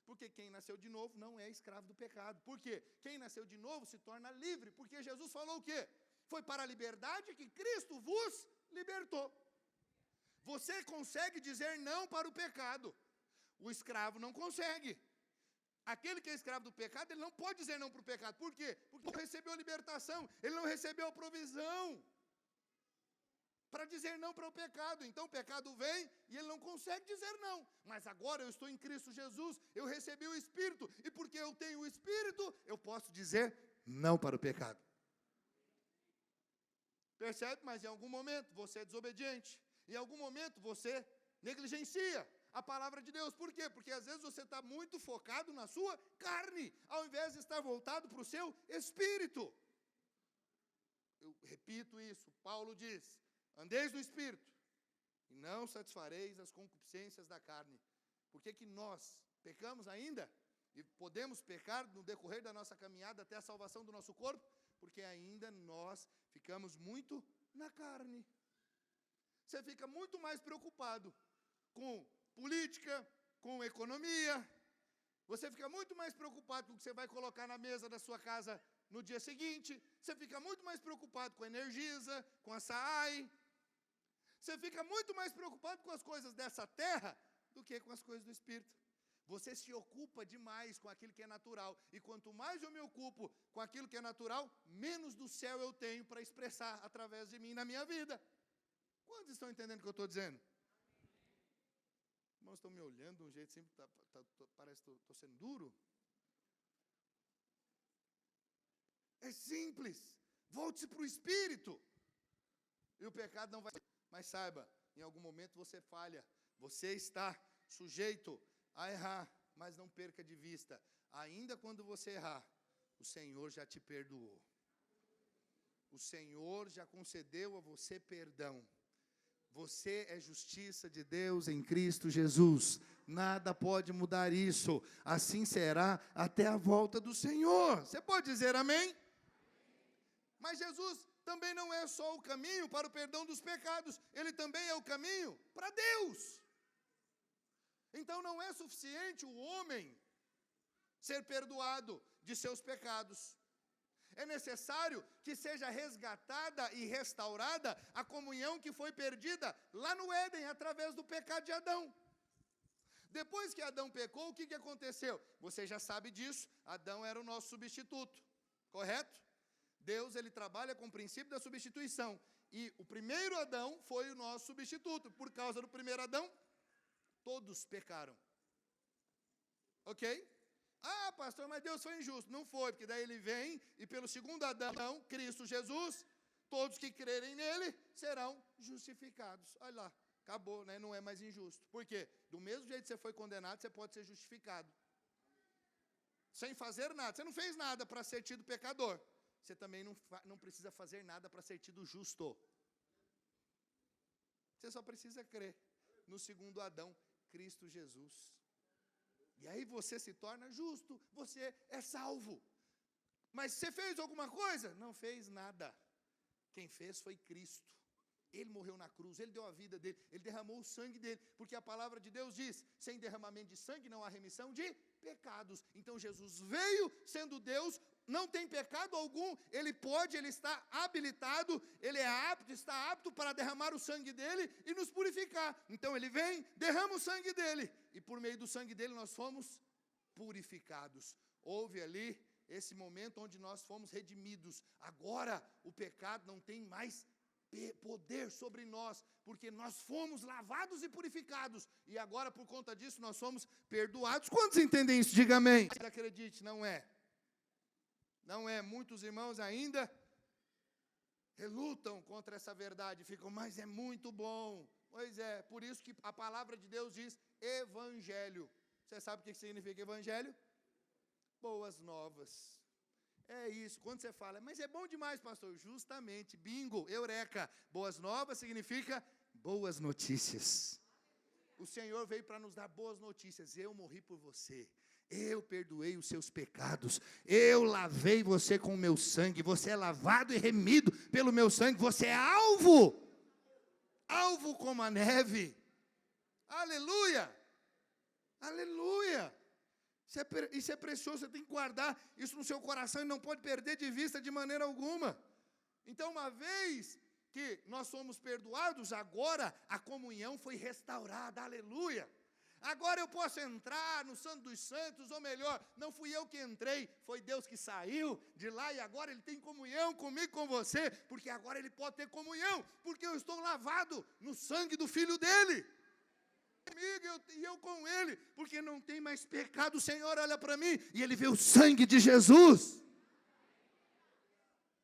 Porque quem nasceu de novo não é escravo do pecado. Por quê? Quem nasceu de novo se torna livre. Porque Jesus falou o quê? Foi para a liberdade que Cristo vos libertou. Você consegue dizer não para o pecado. O escravo não consegue. Aquele que é escravo do pecado, ele não pode dizer não para o pecado. Por quê? Porque não recebeu a libertação, ele não recebeu a provisão para dizer não para o pecado. Então o pecado vem e ele não consegue dizer não. Mas agora eu estou em Cristo Jesus, eu recebi o Espírito, e porque eu tenho o Espírito, eu posso dizer não para o pecado. Percebe? Mas em algum momento você é desobediente, em algum momento você negligencia a palavra de Deus. Por quê? Porque às vezes você está muito focado na sua carne, ao invés de estar voltado para o seu espírito. Eu repito isso, Paulo diz, andeis no espírito, e não satisfareis as concupiscências da carne. Por que nós Pecamos ainda? E podemos pecar no decorrer da nossa caminhada até a salvação do nosso corpo? Porque ainda nós ficamos muito na carne. Você fica muito mais preocupado com política, com economia. Você fica muito mais preocupado com o que você vai colocar na mesa da sua casa no dia seguinte. Você fica muito mais preocupado com a Energisa, com a SAAI. Você fica muito mais preocupado com as coisas dessa terra do que com as coisas do Espírito. Você se ocupa demais com aquilo que é natural. E quanto mais eu me ocupo com aquilo que é natural, menos do céu eu tenho para expressar através de mim na minha vida. Quantos estão entendendo o que eu estou dizendo? Irmãos, estão me olhando de um jeito assim, parece que estou sendo duro. É simples. Volte-se para o Espírito. E o pecado não vai... Mas saiba, em algum momento você falha. Você está sujeito a errar, mas não perca de vista. Ainda quando você errar, o Senhor já te perdoou. O Senhor já concedeu a você perdão. Você é justiça de Deus em Cristo Jesus. Nada pode mudar isso. Assim será até a volta do Senhor. Você pode dizer amém? Mas Jesus também não é só o caminho para o perdão dos pecados. Ele também é o caminho para Deus. Então não é suficiente o homem ser perdoado de seus pecados. É necessário que seja resgatada e restaurada a comunhão que foi perdida lá no Éden, através do pecado de Adão. Depois que Adão pecou, o que aconteceu? Você já sabe disso, Adão era o nosso substituto, correto? Deus, ele trabalha com o princípio da substituição. E o primeiro Adão foi o nosso substituto. Por causa do primeiro Adão, todos pecaram. Ok? Ah, pastor, mas Deus foi injusto. Não foi, porque daí ele vem e pelo segundo Adão, Cristo Jesus, todos que crerem nele serão justificados. Olha lá, acabou, né? Não é mais injusto. Por quê? Do mesmo jeito que você foi condenado, você pode ser justificado. Sem fazer nada. Você não fez nada para ser tido pecador. Você também não precisa fazer nada para ser tido justo. Você só precisa crer no segundo Adão, Cristo Jesus. E aí você se torna justo, você é salvo. Mas você fez alguma coisa? Não fez nada. Quem fez foi Cristo. Ele morreu na cruz, ele deu a vida dele, ele derramou o sangue dele, porque a palavra de Deus diz, sem derramamento de sangue não há remissão de pecados. Então Jesus veio sendo Deus, não tem pecado algum, ele pode, ele está habilitado, ele é apto, está apto para derramar o sangue dele e nos purificar. Então ele vem, derrama o sangue dele, e por meio do sangue dele nós fomos purificados. Houve ali esse momento onde nós fomos redimidos. Agora o pecado não tem mais poder sobre nós, porque nós fomos lavados e purificados, e agora por conta disso nós somos perdoados. Quantos entendem isso? Diga amém. Acredite, não é. Não é, muitos irmãos ainda relutam contra essa verdade, ficam, mas é muito bom. Pois é, por isso que a palavra de Deus diz evangelho. Você sabe o que significa evangelho? Boas novas. É isso, quando você fala, mas é bom demais, pastor, justamente, bingo, eureka, boas novas significa boas notícias. O Senhor veio para nos dar boas notícias, eu morri por você, eu perdoei os seus pecados, eu lavei você com o meu sangue, você é lavado e remido pelo meu sangue, você é alvo como a neve, aleluia, aleluia. Isso é precioso, você tem que guardar isso no seu coração e não pode perder de vista de maneira alguma. Então, uma vez que nós somos perdoados, agora a comunhão foi restaurada, aleluia. Agora eu posso entrar no Santo dos Santos, ou melhor, não fui eu que entrei, foi Deus que saiu de lá e agora Ele tem comunhão comigo, com você, porque agora Ele pode ter comunhão, porque eu estou lavado no sangue do Filho dEle. Comigo e eu com ele, porque não tem mais pecado. O Senhor olha para mim e ele vê o sangue de Jesus.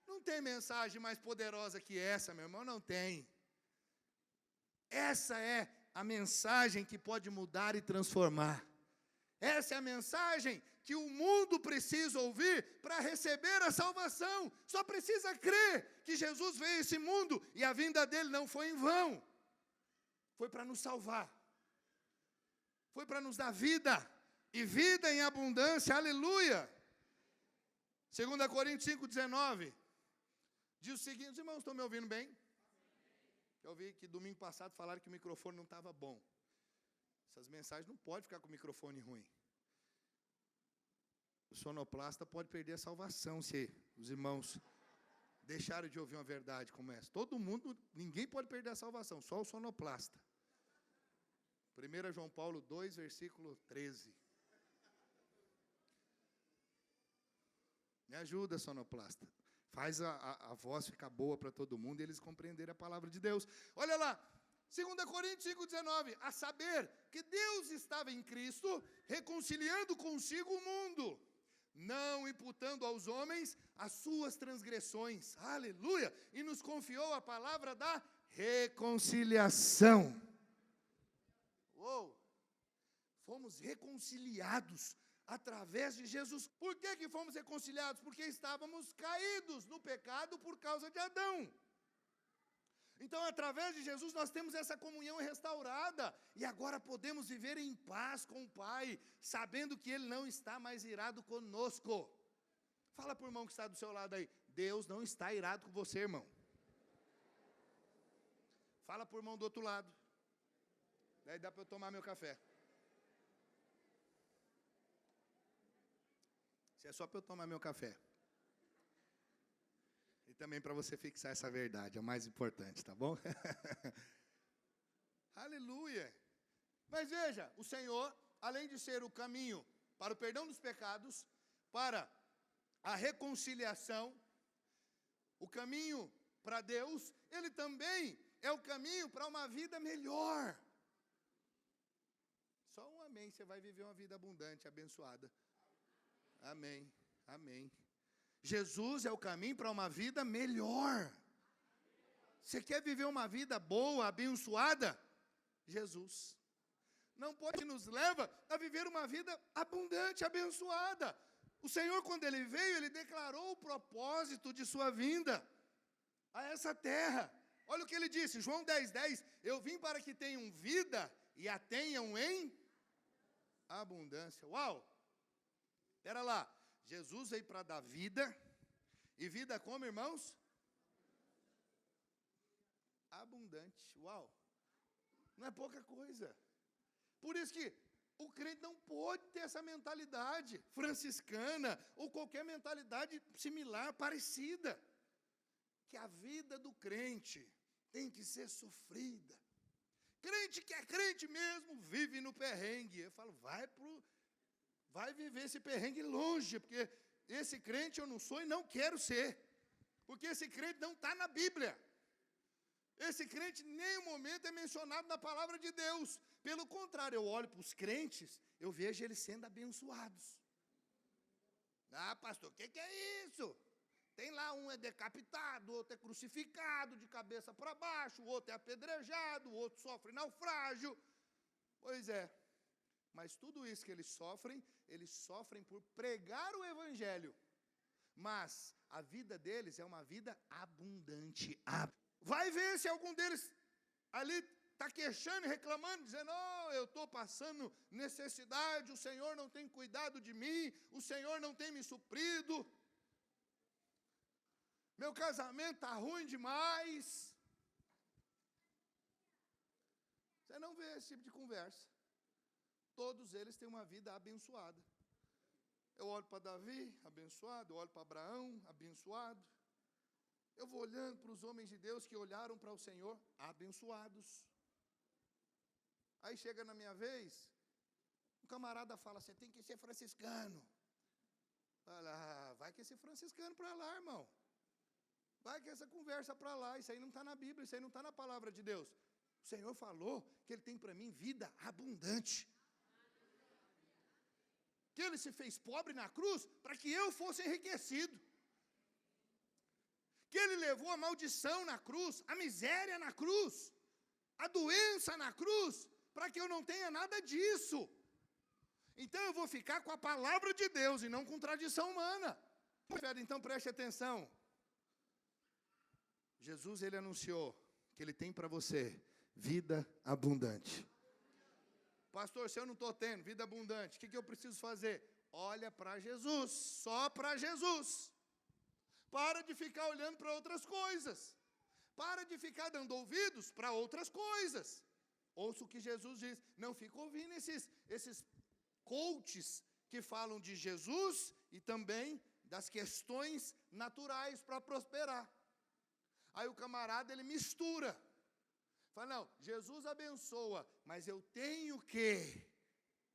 Não tem mensagem mais poderosa que essa, meu irmão, não tem. Essa é a mensagem que pode mudar e transformar. Essa é a mensagem que o mundo precisa ouvir para receber a salvação. Só precisa crer que Jesus veio a esse mundo e a vinda dele não foi em vão. Foi para nos salvar. Foi para nos dar vida, e vida em abundância, aleluia. 2 Coríntios 5,19, diz o seguinte, os irmãos estão me ouvindo bem? Eu vi que domingo passado falaram que o microfone não estava bom. Essas mensagens não podem ficar com o microfone ruim. O sonoplasta pode perder a salvação se os irmãos deixarem de ouvir uma verdade como essa. Todo mundo, ninguém pode perder a salvação, só o sonoplasta. 1 João Paulo 2, versículo 13. Me ajuda, sonoplasta. Faz a voz ficar boa para todo mundo e eles compreenderem a palavra de Deus. Olha lá, 2 Coríntios 5,19. A saber que Deus estava em Cristo, reconciliando consigo o mundo, não imputando aos homens as suas transgressões. Aleluia! E nos confiou a palavra da reconciliação. Uou! Fomos reconciliados através de Jesus. Por que fomos reconciliados? Porque estávamos caídos no pecado por causa de Adão. Então, através de Jesus, nós temos essa comunhão restaurada. E agora podemos viver em paz com o Pai, sabendo que Ele não está mais irado conosco. Fala para o irmão que está do seu lado aí, Deus não está irado com você, irmão. Fala para o irmão do outro lado. Daí dá para eu tomar meu café. Se é só para eu tomar meu café. E também para você fixar essa verdade, é o mais importante, tá bom? Aleluia! Mas veja, o Senhor, além de ser o caminho para o perdão dos pecados, para a reconciliação, o caminho para Deus, Ele também é o caminho para uma vida melhor. Só um amém, você vai viver uma vida abundante, abençoada. Amém, amém. Jesus é o caminho para uma vida melhor. Você quer viver uma vida boa, abençoada? Jesus. Não pode nos leva a viver uma vida abundante, abençoada. O Senhor, quando Ele veio, Ele declarou o propósito de sua vinda a essa terra. Olha o que Ele disse, João 10,10. Eu vim para que tenham vida e a tenham em abundância. Uau! Espera lá, Jesus veio para dar vida, e vida como, irmãos? Abundante, uau, não é pouca coisa. Por isso que o crente não pode ter essa mentalidade franciscana, ou qualquer mentalidade similar, parecida, que a vida do crente tem que ser sofrida. Crente que é crente mesmo, vive no perrengue. Eu falo, vai viver esse perrengue longe, porque esse crente eu não sou e não quero ser. Porque esse crente não está na Bíblia. Esse crente em nenhum momento é mencionado na palavra de Deus. Pelo contrário, eu olho para os crentes, eu vejo eles sendo abençoados. Ah, pastor, o que é isso? Tem lá um é decapitado, o outro é crucificado de cabeça para baixo, o outro é apedrejado, o outro sofre naufrágio. Pois é. Mas tudo isso que eles sofrem por pregar o Evangelho. Mas a vida deles é uma vida abundante. Vai ver se algum deles ali está queixando e reclamando, dizendo, eu estou passando necessidade, o Senhor não tem cuidado de mim, o Senhor não tem me suprido, meu casamento está ruim demais. Você não vê esse tipo de conversa. Todos eles têm uma vida abençoada. Eu olho para Davi, abençoado. Eu olho para Abraão, abençoado. Eu vou olhando para os homens de Deus que olharam para o Senhor, abençoados. Aí chega na minha vez, um camarada fala, você tem que ser franciscano. Fala, vai que esse franciscano para lá, irmão. Vai que essa conversa para lá, isso aí não está na Bíblia, isso aí não está na palavra de Deus. O Senhor falou que Ele tem para mim vida abundante. Que Ele se fez pobre na cruz para que eu fosse enriquecido. Que Ele levou a maldição na cruz, a miséria na cruz, a doença na cruz, para que eu não tenha nada disso. Então eu vou ficar com a palavra de Deus e não com tradição humana. Então preste atenção. Jesus, Ele anunciou que Ele tem para você vida abundante. pastor, se eu não estou tendo vida abundante, o que eu preciso fazer? Olha para Jesus, só para Jesus. Para de ficar olhando para outras coisas. Para de ficar dando ouvidos para outras coisas. Ouça o que Jesus diz. Não fica ouvindo esses coaches que falam de Jesus e também das questões naturais para prosperar. Aí o camarada, ele mistura. Fala, não, Jesus abençoa, mas eu tenho que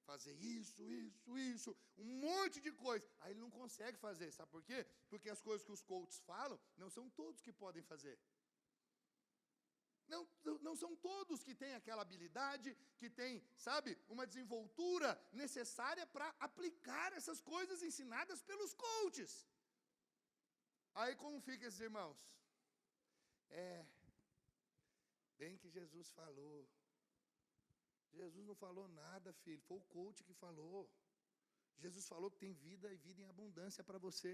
fazer isso, um monte de coisa. Aí ele não consegue fazer, sabe por quê? Porque as coisas que os coaches falam, não são todos que podem fazer. Não são todos que têm aquela habilidade, que têm, sabe, uma desenvoltura necessária para aplicar essas coisas ensinadas pelos coaches. Aí como ficam esses irmãos? Bem que Jesus falou. Jesus não falou nada, filho, foi o coach que falou. Jesus falou que tem vida e vida em abundância para você.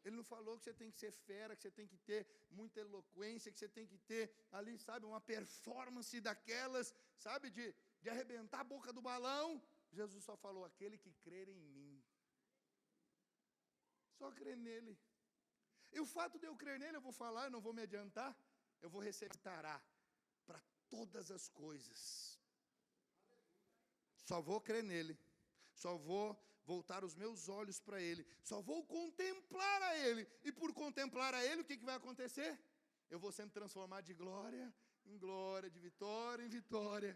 Ele não falou que você tem que ser fera, que você tem que ter muita eloquência, que você tem que ter ali, sabe, uma performance daquelas, sabe, de arrebentar a boca do balão. Jesus só falou, aquele que crer em mim. Só crer nele. E o fato de eu crer nele, eu vou falar, eu não vou me adiantar, eu vou recitará para todas as coisas. Só vou crer nele, só vou voltar os meus olhos para ele, só vou contemplar a ele, e por contemplar a ele, o que vai acontecer? Eu vou sendo transformado de glória em glória, de vitória em vitória.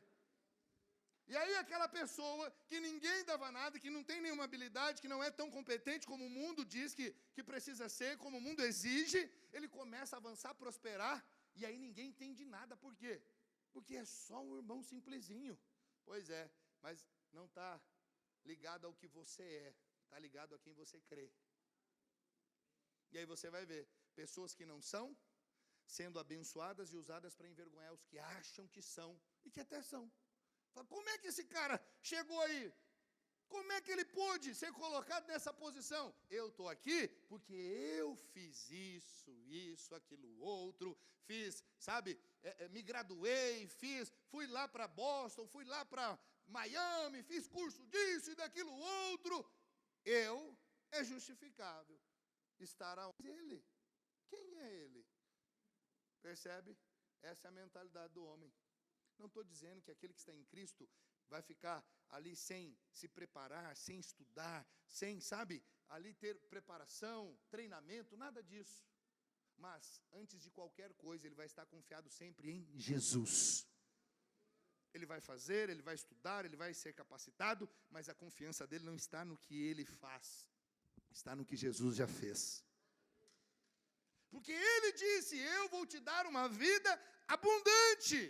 E aí aquela pessoa que ninguém dava nada, que não tem nenhuma habilidade, que não é tão competente como o mundo diz que precisa ser, como o mundo exige, ele começa a avançar, prosperar, e aí ninguém entende nada. Por quê? Porque é só um irmão simplesinho. Pois é, mas não está ligado ao que você é, está ligado a quem você crê. E aí você vai ver, pessoas que não são, sendo abençoadas e usadas para envergonhar os que acham que são, e que até são. Fala, como é que esse cara chegou aí? Como é que ele pôde ser colocado nessa posição? Eu estou aqui porque eu fiz isso, aquilo outro, fiz, sabe, me graduei, fui lá para Boston, fui lá para Miami, fiz curso disso e daquilo outro. É justificável estar aonde ele. Quem é ele? Percebe? Essa é a mentalidade do homem. Não estou dizendo que aquele que está em Cristo vai ficar ali sem se preparar, sem estudar, sem, sabe, ali ter preparação, treinamento, nada disso. Mas, antes de qualquer coisa, ele vai estar confiado sempre em Jesus. Ele vai fazer, ele vai estudar, ele vai ser capacitado, mas a confiança dele não está no que ele faz, está no que Jesus já fez. Porque ele disse, eu vou te dar uma vida abundante.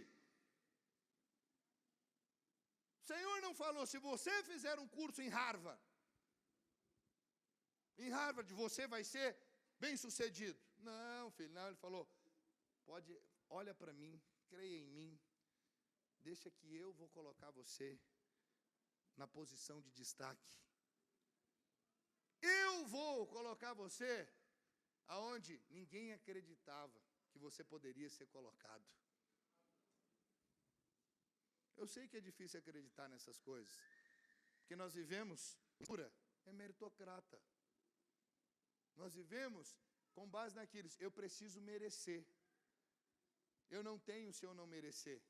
O Senhor não falou, se você fizer um curso em Harvard, você vai ser bem-sucedido. Não, filho, não, ele falou, olha para mim, creia em mim, deixa que eu vou colocar você na posição de destaque. Eu vou colocar você aonde ninguém acreditava que você poderia ser colocado. Eu sei que é difícil acreditar nessas coisas, porque nós vivemos, é meritocrata. Nós vivemos com base naquilo, eu preciso merecer. Eu não tenho se eu não merecer.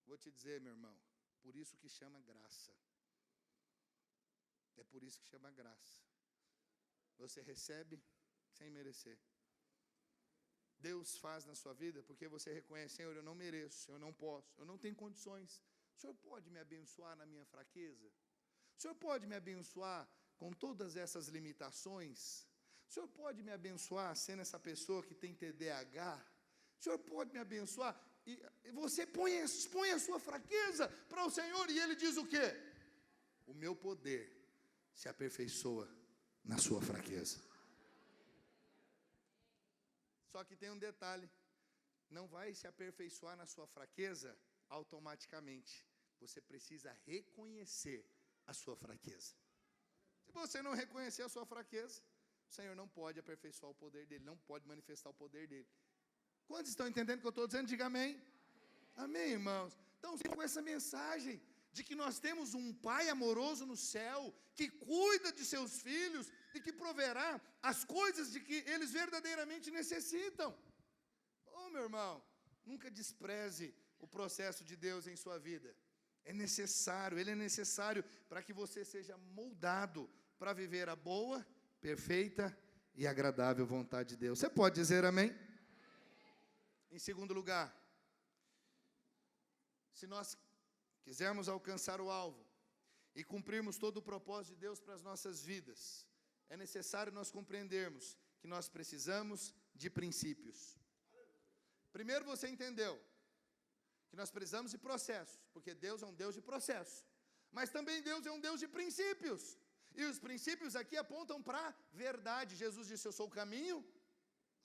Vou te dizer, meu irmão, por isso que chama graça. É por isso que chama graça. Você recebe sem merecer. Deus faz na sua vida porque você reconhece, Senhor, eu não mereço, eu não posso, eu não tenho condições. O Senhor pode me abençoar na minha fraqueza? O Senhor pode me abençoar com todas essas limitações? O Senhor pode me abençoar sendo essa pessoa que tem TDAH? O Senhor pode me abençoar? E você expõe a sua fraqueza para o Senhor e Ele diz o quê? O meu poder se aperfeiçoa na sua fraqueza. Só que tem um detalhe, não vai se aperfeiçoar na sua fraqueza automaticamente. Você precisa reconhecer a sua fraqueza. Se você não reconhecer a sua fraqueza, o Senhor não pode aperfeiçoar o poder dEle, não pode manifestar o poder dEle. Quantos estão entendendo o que eu estou dizendo? Diga amém. Amém, irmãos. Então, com essa mensagem de que nós temos um Pai amoroso no céu, que cuida de seus filhos e que proverá as coisas de que eles verdadeiramente necessitam. Oh, meu irmão, nunca despreze o processo de Deus em sua vida. É necessário, ele é necessário para que você seja moldado para viver a boa, perfeita e agradável vontade de Deus. Você pode dizer amém? Em segundo lugar, se nós quisermos alcançar o alvo e cumprirmos todo o propósito de Deus para as nossas vidas, é necessário nós compreendermos que nós precisamos de princípios. Primeiro você entendeu que nós precisamos de processos, porque Deus é um Deus de processo, mas também Deus é um Deus de princípios, e os princípios aqui apontam para a verdade. Jesus disse: eu sou o caminho,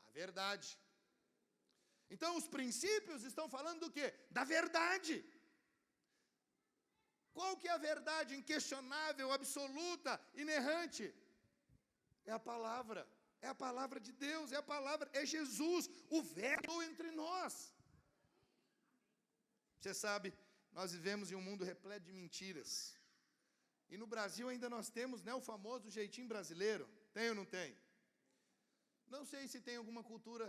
a verdade. Então os princípios estão falando do quê? Da verdade. Qual que é a verdade inquestionável, absoluta, inerrante? É a palavra de Deus, é Jesus, o Verbo entre nós. Você sabe, nós vivemos em um mundo repleto de mentiras, e no Brasil ainda nós temos, né, o famoso jeitinho brasileiro. Tem ou não tem? Não sei se tem alguma cultura,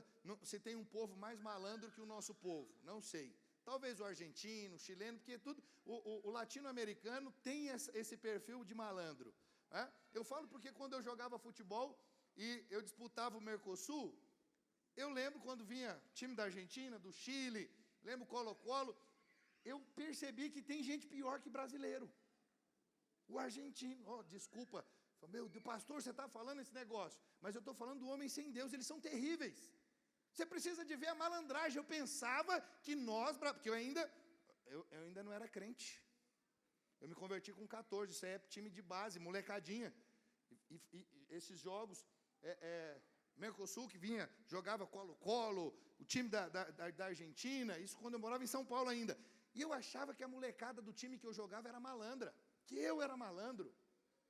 se tem um povo mais malandro que o nosso povo, não sei. Talvez o argentino, o chileno, porque o latino-americano tem esse perfil de malandro. Né? Eu falo porque quando eu jogava futebol e eu disputava o Mercosul, eu lembro quando vinha time da Argentina, do Chile, lembro Colo-Colo, eu percebi que tem gente pior que brasileiro. O argentino, desculpa, meu Deus, pastor, você está falando esse negócio, mas eu estou falando do homem sem Deus, eles são terríveis. Você precisa de ver a malandragem. Eu pensava que nós, porque eu ainda não era crente. Eu me converti com 14, isso aí é time de base, molecadinha. E esses jogos, Mercosul que vinha, jogava Colo-Colo, o time da Argentina, isso quando eu morava em São Paulo ainda. E eu achava que a molecada do time que eu jogava era malandra, que eu era malandro.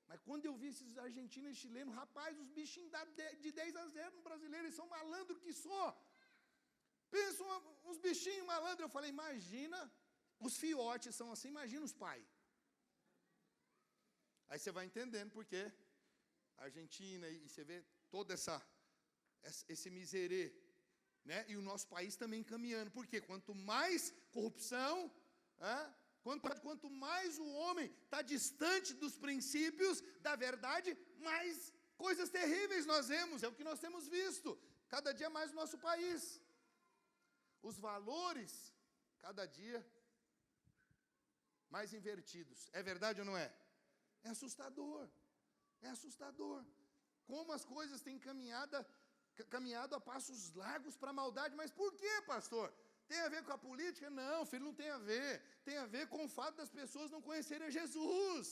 Mas quando eu vi esses argentinos e chilenos, rapaz, os bichinhos dão de 10-0 no brasileiro, eles são malandros que só. Pensa uns bichinhos malandros. Eu falei, imagina, os fiotes são assim, imagina os pais. Aí você vai entendendo porque a Argentina, e você vê todo esse miserê, né? E o nosso país também caminhando. Por quê? Quanto mais corrupção, quanto mais o homem está distante dos princípios, da verdade, mais coisas terríveis nós vemos. É o que nós temos visto, cada dia mais no nosso país. Os valores, cada dia, mais invertidos. É verdade ou não é? É assustador. É assustador. Como as coisas têm caminhado a passos largos para a maldade. Mas por quê, pastor? Tem a ver com a política? Não, filho, não tem a ver. Tem a ver com o fato das pessoas não conhecerem Jesus.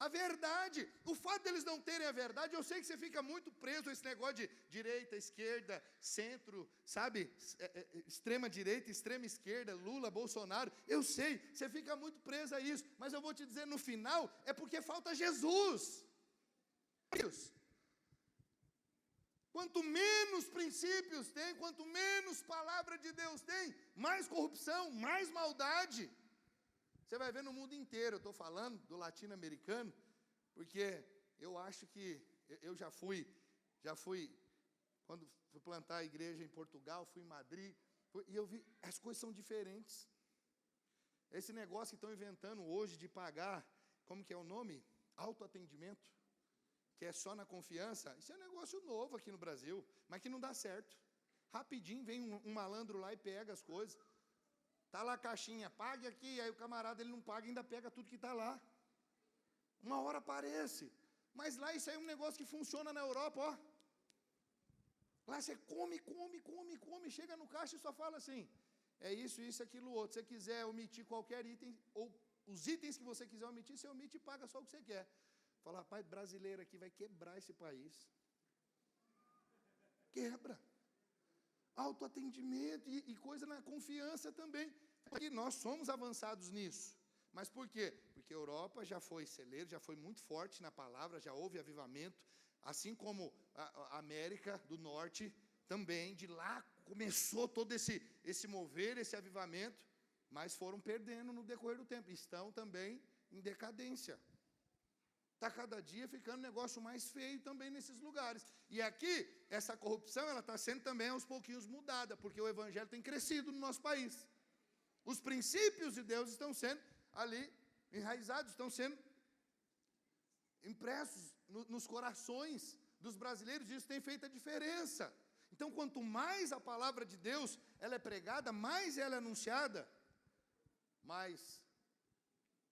A verdade. O fato deles não terem a verdade, eu sei que você fica muito preso a esse negócio de direita, esquerda, centro, sabe? Extrema direita, extrema esquerda, Lula, Bolsonaro. Eu sei, você fica muito preso a isso. Mas eu vou te dizer, no final, é porque falta Jesus. Quanto menos princípios tem, quanto menos palavra de Deus tem, mais corrupção, mais maldade. Você vai ver no mundo inteiro. Eu estou falando do latino-americano, porque eu acho que eu já fui, quando fui plantar a igreja em Portugal, fui em Madrid, e eu vi, as coisas são diferentes. Esse negócio que estão inventando hoje de pagar, como que é o nome? Autoatendimento. Que é só na confiança, isso é um negócio novo aqui no Brasil, mas que não dá certo. Rapidinho vem um malandro lá e pega as coisas. Está lá a caixinha, pague aqui, aí o camarada ele não paga, ainda pega tudo que está lá. Uma hora aparece. Mas lá isso aí é um negócio que funciona na Europa, ó. Lá você come, chega no caixa e só fala assim, é isso, aquilo, outro. Se você quiser omitir qualquer item, ou os itens que você quiser omitir, você omite e paga só o que você quer. Fala, rapaz, brasileiro aqui vai quebrar esse país. Quebra. Autoatendimento e coisa na confiança também. E nós somos avançados nisso. Mas por quê? Porque a Europa já foi celeiro, já foi muito forte na palavra, já houve avivamento. Assim como a América do Norte também, de lá começou todo esse mover, esse avivamento. mas foram perdendo no decorrer do tempo. Estão também em decadência. Está cada dia ficando um negócio mais feio também nesses lugares. E aqui, essa corrupção, ela está sendo também aos pouquinhos mudada, porque o evangelho tem crescido no nosso país. Os princípios de Deus estão sendo ali enraizados, estão sendo impressos nos corações dos brasileiros, e isso tem feito a diferença. Então, quanto mais a palavra de Deus ela é pregada, mais ela é anunciada, mais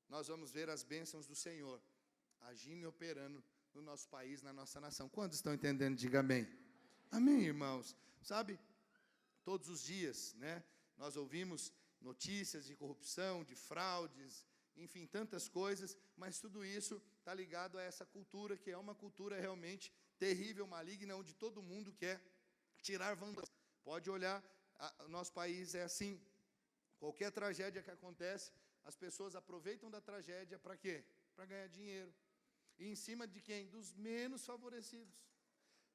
nós vamos ver as bênçãos do Senhor agindo e operando no nosso país, na nossa nação. Quantos estão entendendo? Diga amém. Amém, irmãos. Sabe, todos os dias, né, nós ouvimos notícias de corrupção, de fraudes, enfim, tantas coisas, mas tudo isso está ligado a essa cultura, que é uma cultura realmente terrível, maligna, onde todo mundo quer tirar vantagem. Pode olhar, o nosso país é assim. Qualquer tragédia que acontece, as pessoas aproveitam da tragédia para quê? Para ganhar dinheiro. E em cima de quem? Dos menos favorecidos.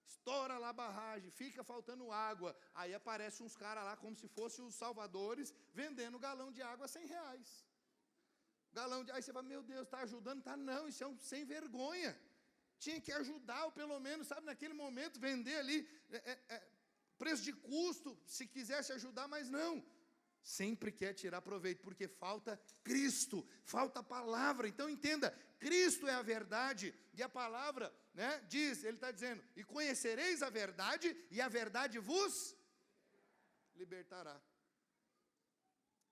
Estoura lá a barragem, fica faltando água. Aí aparecem uns caras lá, como se fossem os salvadores, vendendo galão de água a R$100. Aí você fala, meu Deus, está ajudando? Tá não, isso é um sem vergonha. Tinha que ajudar, ou pelo menos, sabe, naquele momento, vender ali, preço de custo, se quisesse ajudar, mas não. Sempre quer tirar proveito, porque falta Cristo, falta a palavra. Então entenda, Cristo é a verdade, e a palavra, né, diz, ele está dizendo, e conhecereis a verdade, e a verdade vos libertará.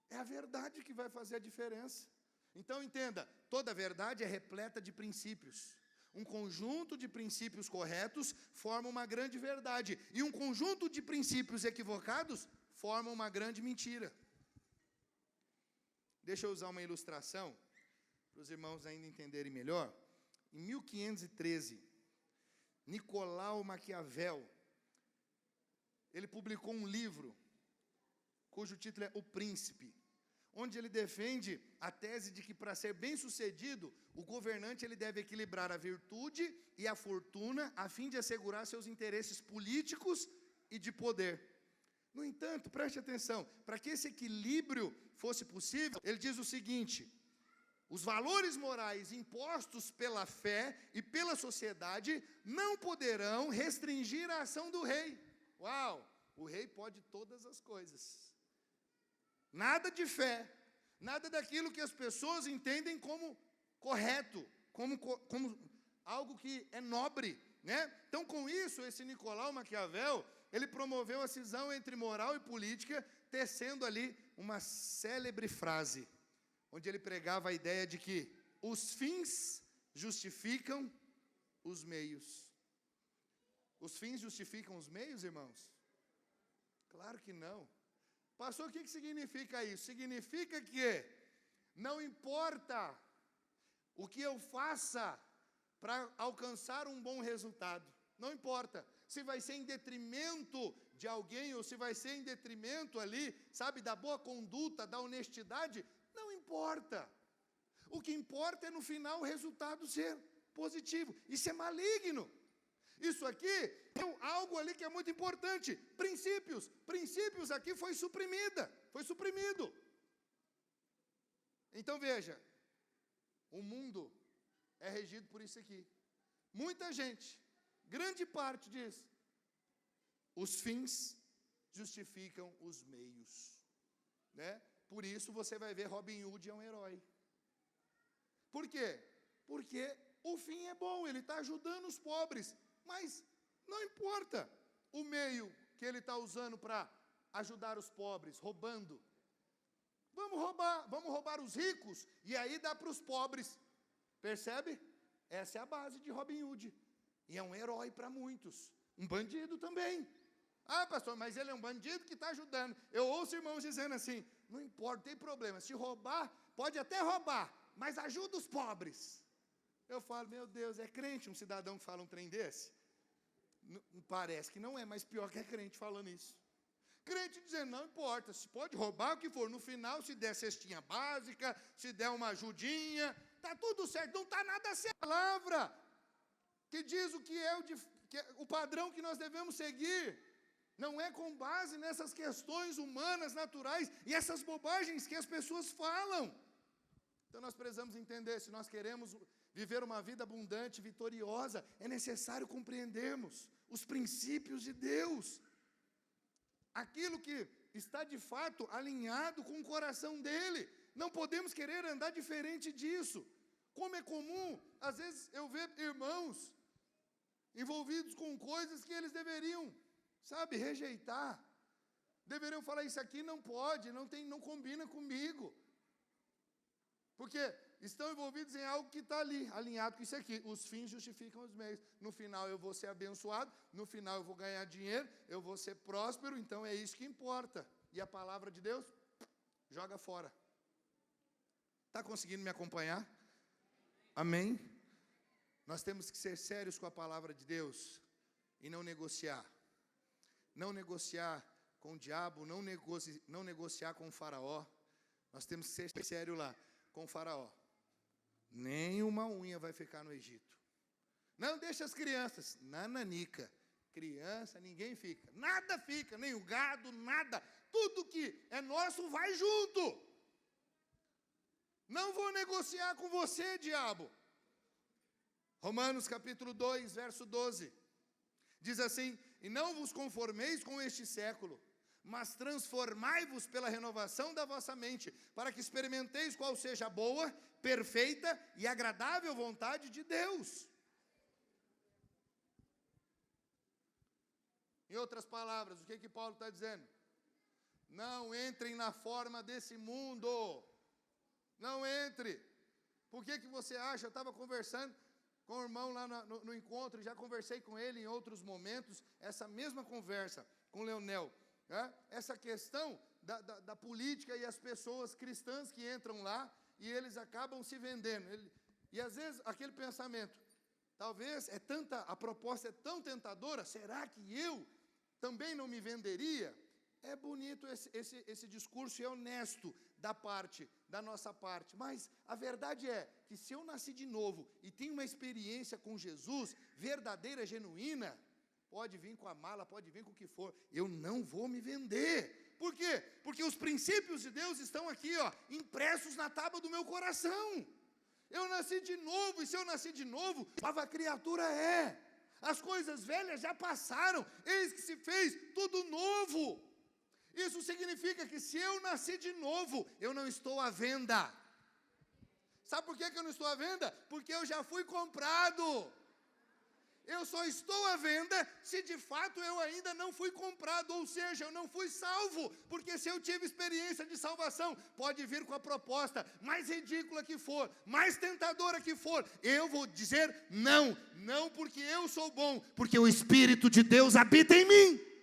É a verdade que vai fazer a diferença. Então entenda, toda verdade é repleta de princípios. Um conjunto de princípios corretos forma uma grande verdade, e um conjunto de princípios equivocados forma uma grande mentira. Deixa eu usar uma ilustração, para os irmãos ainda entenderem melhor. Em 1513, Nicolau Maquiavel, ele publicou um livro, cujo título é O Príncipe, onde ele defende a tese de que, para ser bem-sucedido, o governante ele deve equilibrar a virtude e a fortuna, a fim de assegurar seus interesses políticos e de poder. No entanto, preste atenção, para que esse equilíbrio fosse possível, ele diz o seguinte: os valores morais impostos pela fé e pela sociedade não poderão restringir a ação do rei. Uau! O rei pode todas as coisas. Nada de fé, nada daquilo que as pessoas entendem como correto, como algo que é nobre, né? Então, com isso, esse Nicolau Maquiavel, ele promoveu a cisão entre moral e política, tecendo ali uma célebre frase, onde ele pregava a ideia de que os fins justificam os meios. Os fins justificam os meios, irmãos? Claro que não. Pastor, o que significa isso? Significa que não importa o que eu faça para alcançar um bom resultado. Não importa se vai ser em detrimento de alguém ou se vai ser em detrimento ali, sabe, da boa conduta, da honestidade. Não importa. O que importa é no final o resultado ser positivo. Isso é maligno. Isso aqui é algo ali que é muito importante. Princípios. Princípios aqui foi suprimido. Então veja, o mundo é regido por isso aqui. Muita gente, grande parte diz, os fins justificam os meios, né? Por isso você vai ver Robin Hood é um herói. Por quê? Porque o fim é bom, ele está ajudando os pobres. Mas não importa o meio que ele está usando para ajudar os pobres, roubando. Vamos roubar os ricos e aí dá para os pobres. Percebe? Essa é a base de Robin Hood. E é um herói para muitos. Um bandido também. Ah, pastor, mas ele é um bandido que está ajudando. Eu ouço irmãos dizendo assim, não importa, tem problema. Se roubar, pode até roubar, mas ajuda os pobres. Eu falo, meu Deus, é crente um cidadão que fala um trem desse? Parece que não é, mas pior que é crente falando isso. Crente dizendo, não importa, se pode roubar o que for, no final, se der cestinha básica, se der uma ajudinha, está tudo certo, não está nada certo. A palavra que diz o que é o padrão que nós devemos seguir. Não é com base nessas questões humanas, naturais, e essas bobagens que as pessoas falam. Então nós precisamos entender, se nós queremos viver uma vida abundante, vitoriosa, é necessário compreendermos os princípios de Deus. Aquilo que está de fato alinhado com o coração dele. Não podemos querer andar diferente disso. Como é comum, às vezes eu vejo irmãos envolvidos com coisas que eles deveriam, rejeitar. Deveriam falar, isso aqui não pode, não combina comigo. Porque estão envolvidos em algo que está ali, alinhado com isso aqui. Os fins justificam os meios. No final eu vou ser abençoado, no final eu vou ganhar dinheiro, eu vou ser próspero, então é isso que importa. E a palavra de Deus, joga fora. Está conseguindo me acompanhar? Amém? Nós temos que ser sérios com a palavra de Deus e não negociar. Não negociar com o diabo, não negociar com o faraó. Nós temos que ser sérios lá com o faraó. Nem uma unha vai ficar no Egito. Não deixa as crianças. Nananica. Criança, ninguém fica. Nada fica, nem o gado, nada. Tudo que é nosso vai junto. Não vou negociar com você, diabo. Romanos capítulo 2, verso 12. Diz assim, e não vos conformeis com este século, mas transformai-vos pela renovação da vossa mente, para que experimenteis qual seja a boa, perfeita e agradável vontade de Deus. Em outras palavras, o que Paulo está dizendo? Não entrem na forma desse mundo. Não entre. Por que você acha? Eu estava conversando com o irmão lá no encontro, já conversei com ele em outros momentos, essa mesma conversa com o Leonel. Essa questão da política e as pessoas cristãs que entram lá e eles acabam se vendendo. E às vezes aquele pensamento, talvez a proposta é tão tentadora, será que eu também não me venderia? É bonito esse discurso, é honesto da nossa parte, mas a verdade é que se eu nasci de novo e tenho uma experiência com Jesus, verdadeira, genuína, pode vir com a mala, pode vir com o que for, eu não vou me vender. Por quê? Porque os princípios de Deus estão aqui, impressos na tábua do meu coração. Eu nasci de novo, e se eu nasci de novo, nova criatura é. As coisas velhas já passaram, eis que se fez tudo novo. Isso significa que se eu nasci de novo, eu não estou à venda. Sabe por que eu não estou à venda? Porque eu já fui comprado. Eu só estou à venda se de fato eu ainda não fui comprado, ou seja, eu não fui salvo. Porque se eu tive experiência de salvação, pode vir com a proposta mais ridícula que for, mais tentadora que for, eu vou dizer não. Não porque eu sou bom, porque o Espírito de Deus habita em mim.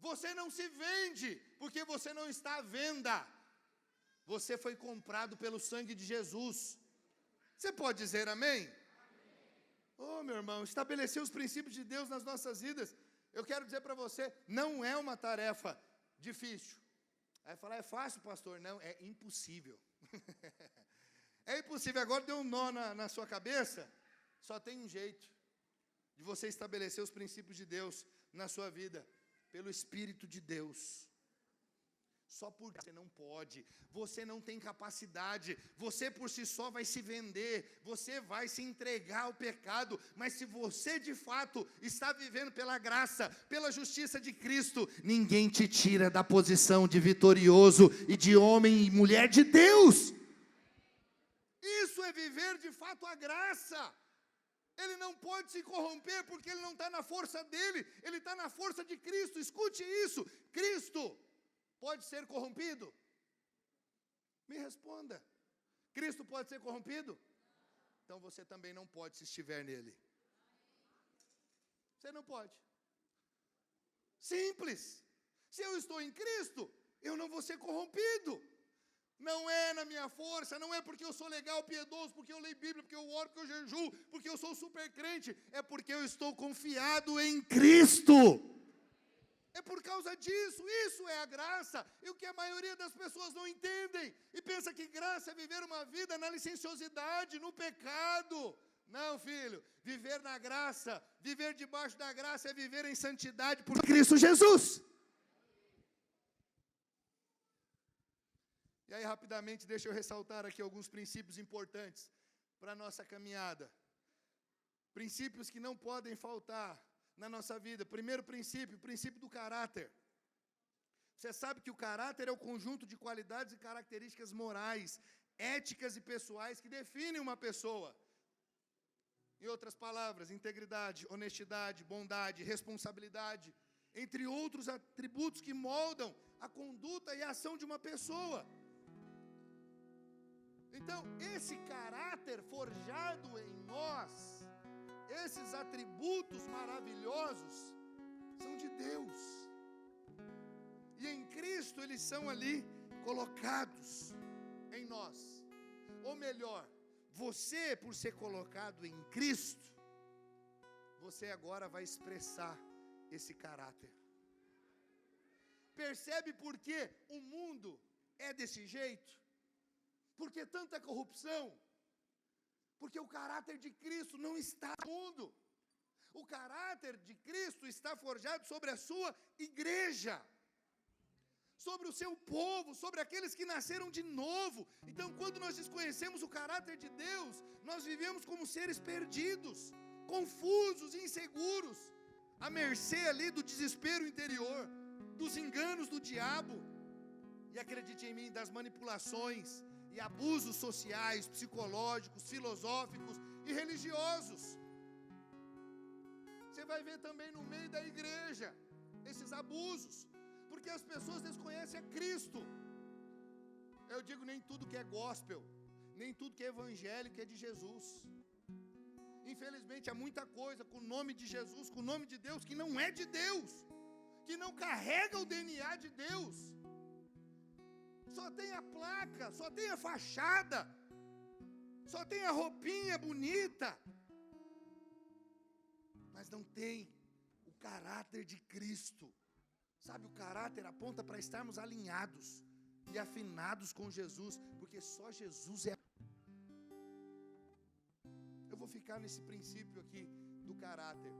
Você não se vende, porque você não está à venda. Você foi comprado pelo sangue de Jesus. Você pode dizer amém? Oh, meu irmão, estabelecer os princípios de Deus nas nossas vidas, eu quero dizer para você, não é uma tarefa difícil. Aí falar, é fácil, pastor? Não, é impossível. É impossível. Agora deu um nó na sua cabeça. Só tem um jeito de você estabelecer os princípios de Deus na sua vida. Pelo Espírito de Deus. Só porque você não pode, você não tem capacidade, você por si só vai se vender, você vai se entregar ao pecado, mas se você de fato está vivendo pela graça, pela justiça de Cristo, ninguém te tira da posição de vitorioso e de homem e mulher de Deus. Isso é viver de fato a graça. Ele não pode se corromper porque ele não está na força dele, ele está na força de Cristo. Escute isso, Cristo pode ser corrompido? Me responda. Cristo pode ser corrompido? Então você também não pode se estiver nele. Você não pode. Simples. Se eu estou em Cristo, eu não vou ser corrompido. Não é na minha força, não é porque eu sou legal, piedoso, porque eu leio Bíblia, porque eu oro, porque eu jejuo, porque eu sou super crente. É porque eu estou confiado em Cristo. É por causa disso, isso é a graça. E o que a maioria das pessoas não entendem. E pensa que graça é viver uma vida na licenciosidade, no pecado. Não, filho, viver na graça, viver debaixo da graça é viver em santidade por Cristo Jesus. E aí, rapidamente, deixa eu ressaltar aqui alguns princípios importantes para a nossa caminhada. Princípios que não podem faltar na nossa vida. Primeiro princípio, o princípio do caráter. Você sabe que o caráter é o conjunto de qualidades e características morais, éticas e pessoais que definem uma pessoa. Em outras palavras, integridade, honestidade, bondade, responsabilidade, entre outros atributos que moldam a conduta e a ação de uma pessoa. Então, esse caráter forjado em nós, esses atributos maravilhosos, são de Deus. E em Cristo eles são ali colocados em nós. Ou melhor, você, por ser colocado em Cristo, você agora vai expressar esse caráter. Percebe por que o mundo é desse jeito? Por que tanta corrupção? Porque o caráter de Cristo não está no mundo. O caráter de Cristo está forjado sobre a sua igreja, sobre o seu povo, sobre aqueles que nasceram de novo. Então, quando nós desconhecemos o caráter de Deus, nós vivemos como seres perdidos, confusos e inseguros, à mercê ali do desespero interior, dos enganos do diabo. E acredite em mim, das manipulações e abusos sociais, psicológicos, filosóficos e religiosos. Você vai ver também no meio da igreja esses abusos, porque as pessoas desconhecem a Cristo. Eu digo, nem tudo que é gospel, nem tudo que é evangélico é de Jesus. Infelizmente há muita coisa com o nome de Jesus, com o nome de Deus, que não é de Deus, que não carrega o DNA de Deus. Só tem a placa, só tem a fachada, só tem a roupinha bonita, mas não tem o caráter de Cristo. Sabe, o caráter aponta para estarmos alinhados e afinados com Jesus, porque só Jesus é. Eu vou ficar nesse princípio aqui do caráter,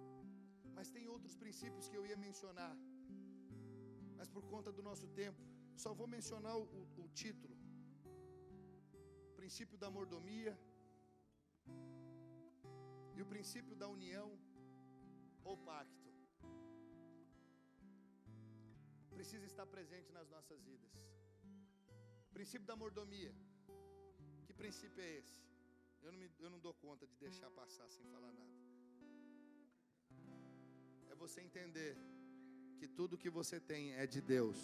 mas tem outros princípios que eu ia mencionar, mas por conta do nosso tempo, só vou mencionar o título: princípio da mordomia e o princípio da união ou pacto. Precisa estar presente nas nossas vidas. Princípio da mordomia. Que princípio é esse? Eu não dou conta de deixar passar sem falar nada. É você entender que tudo que você tem é de Deus.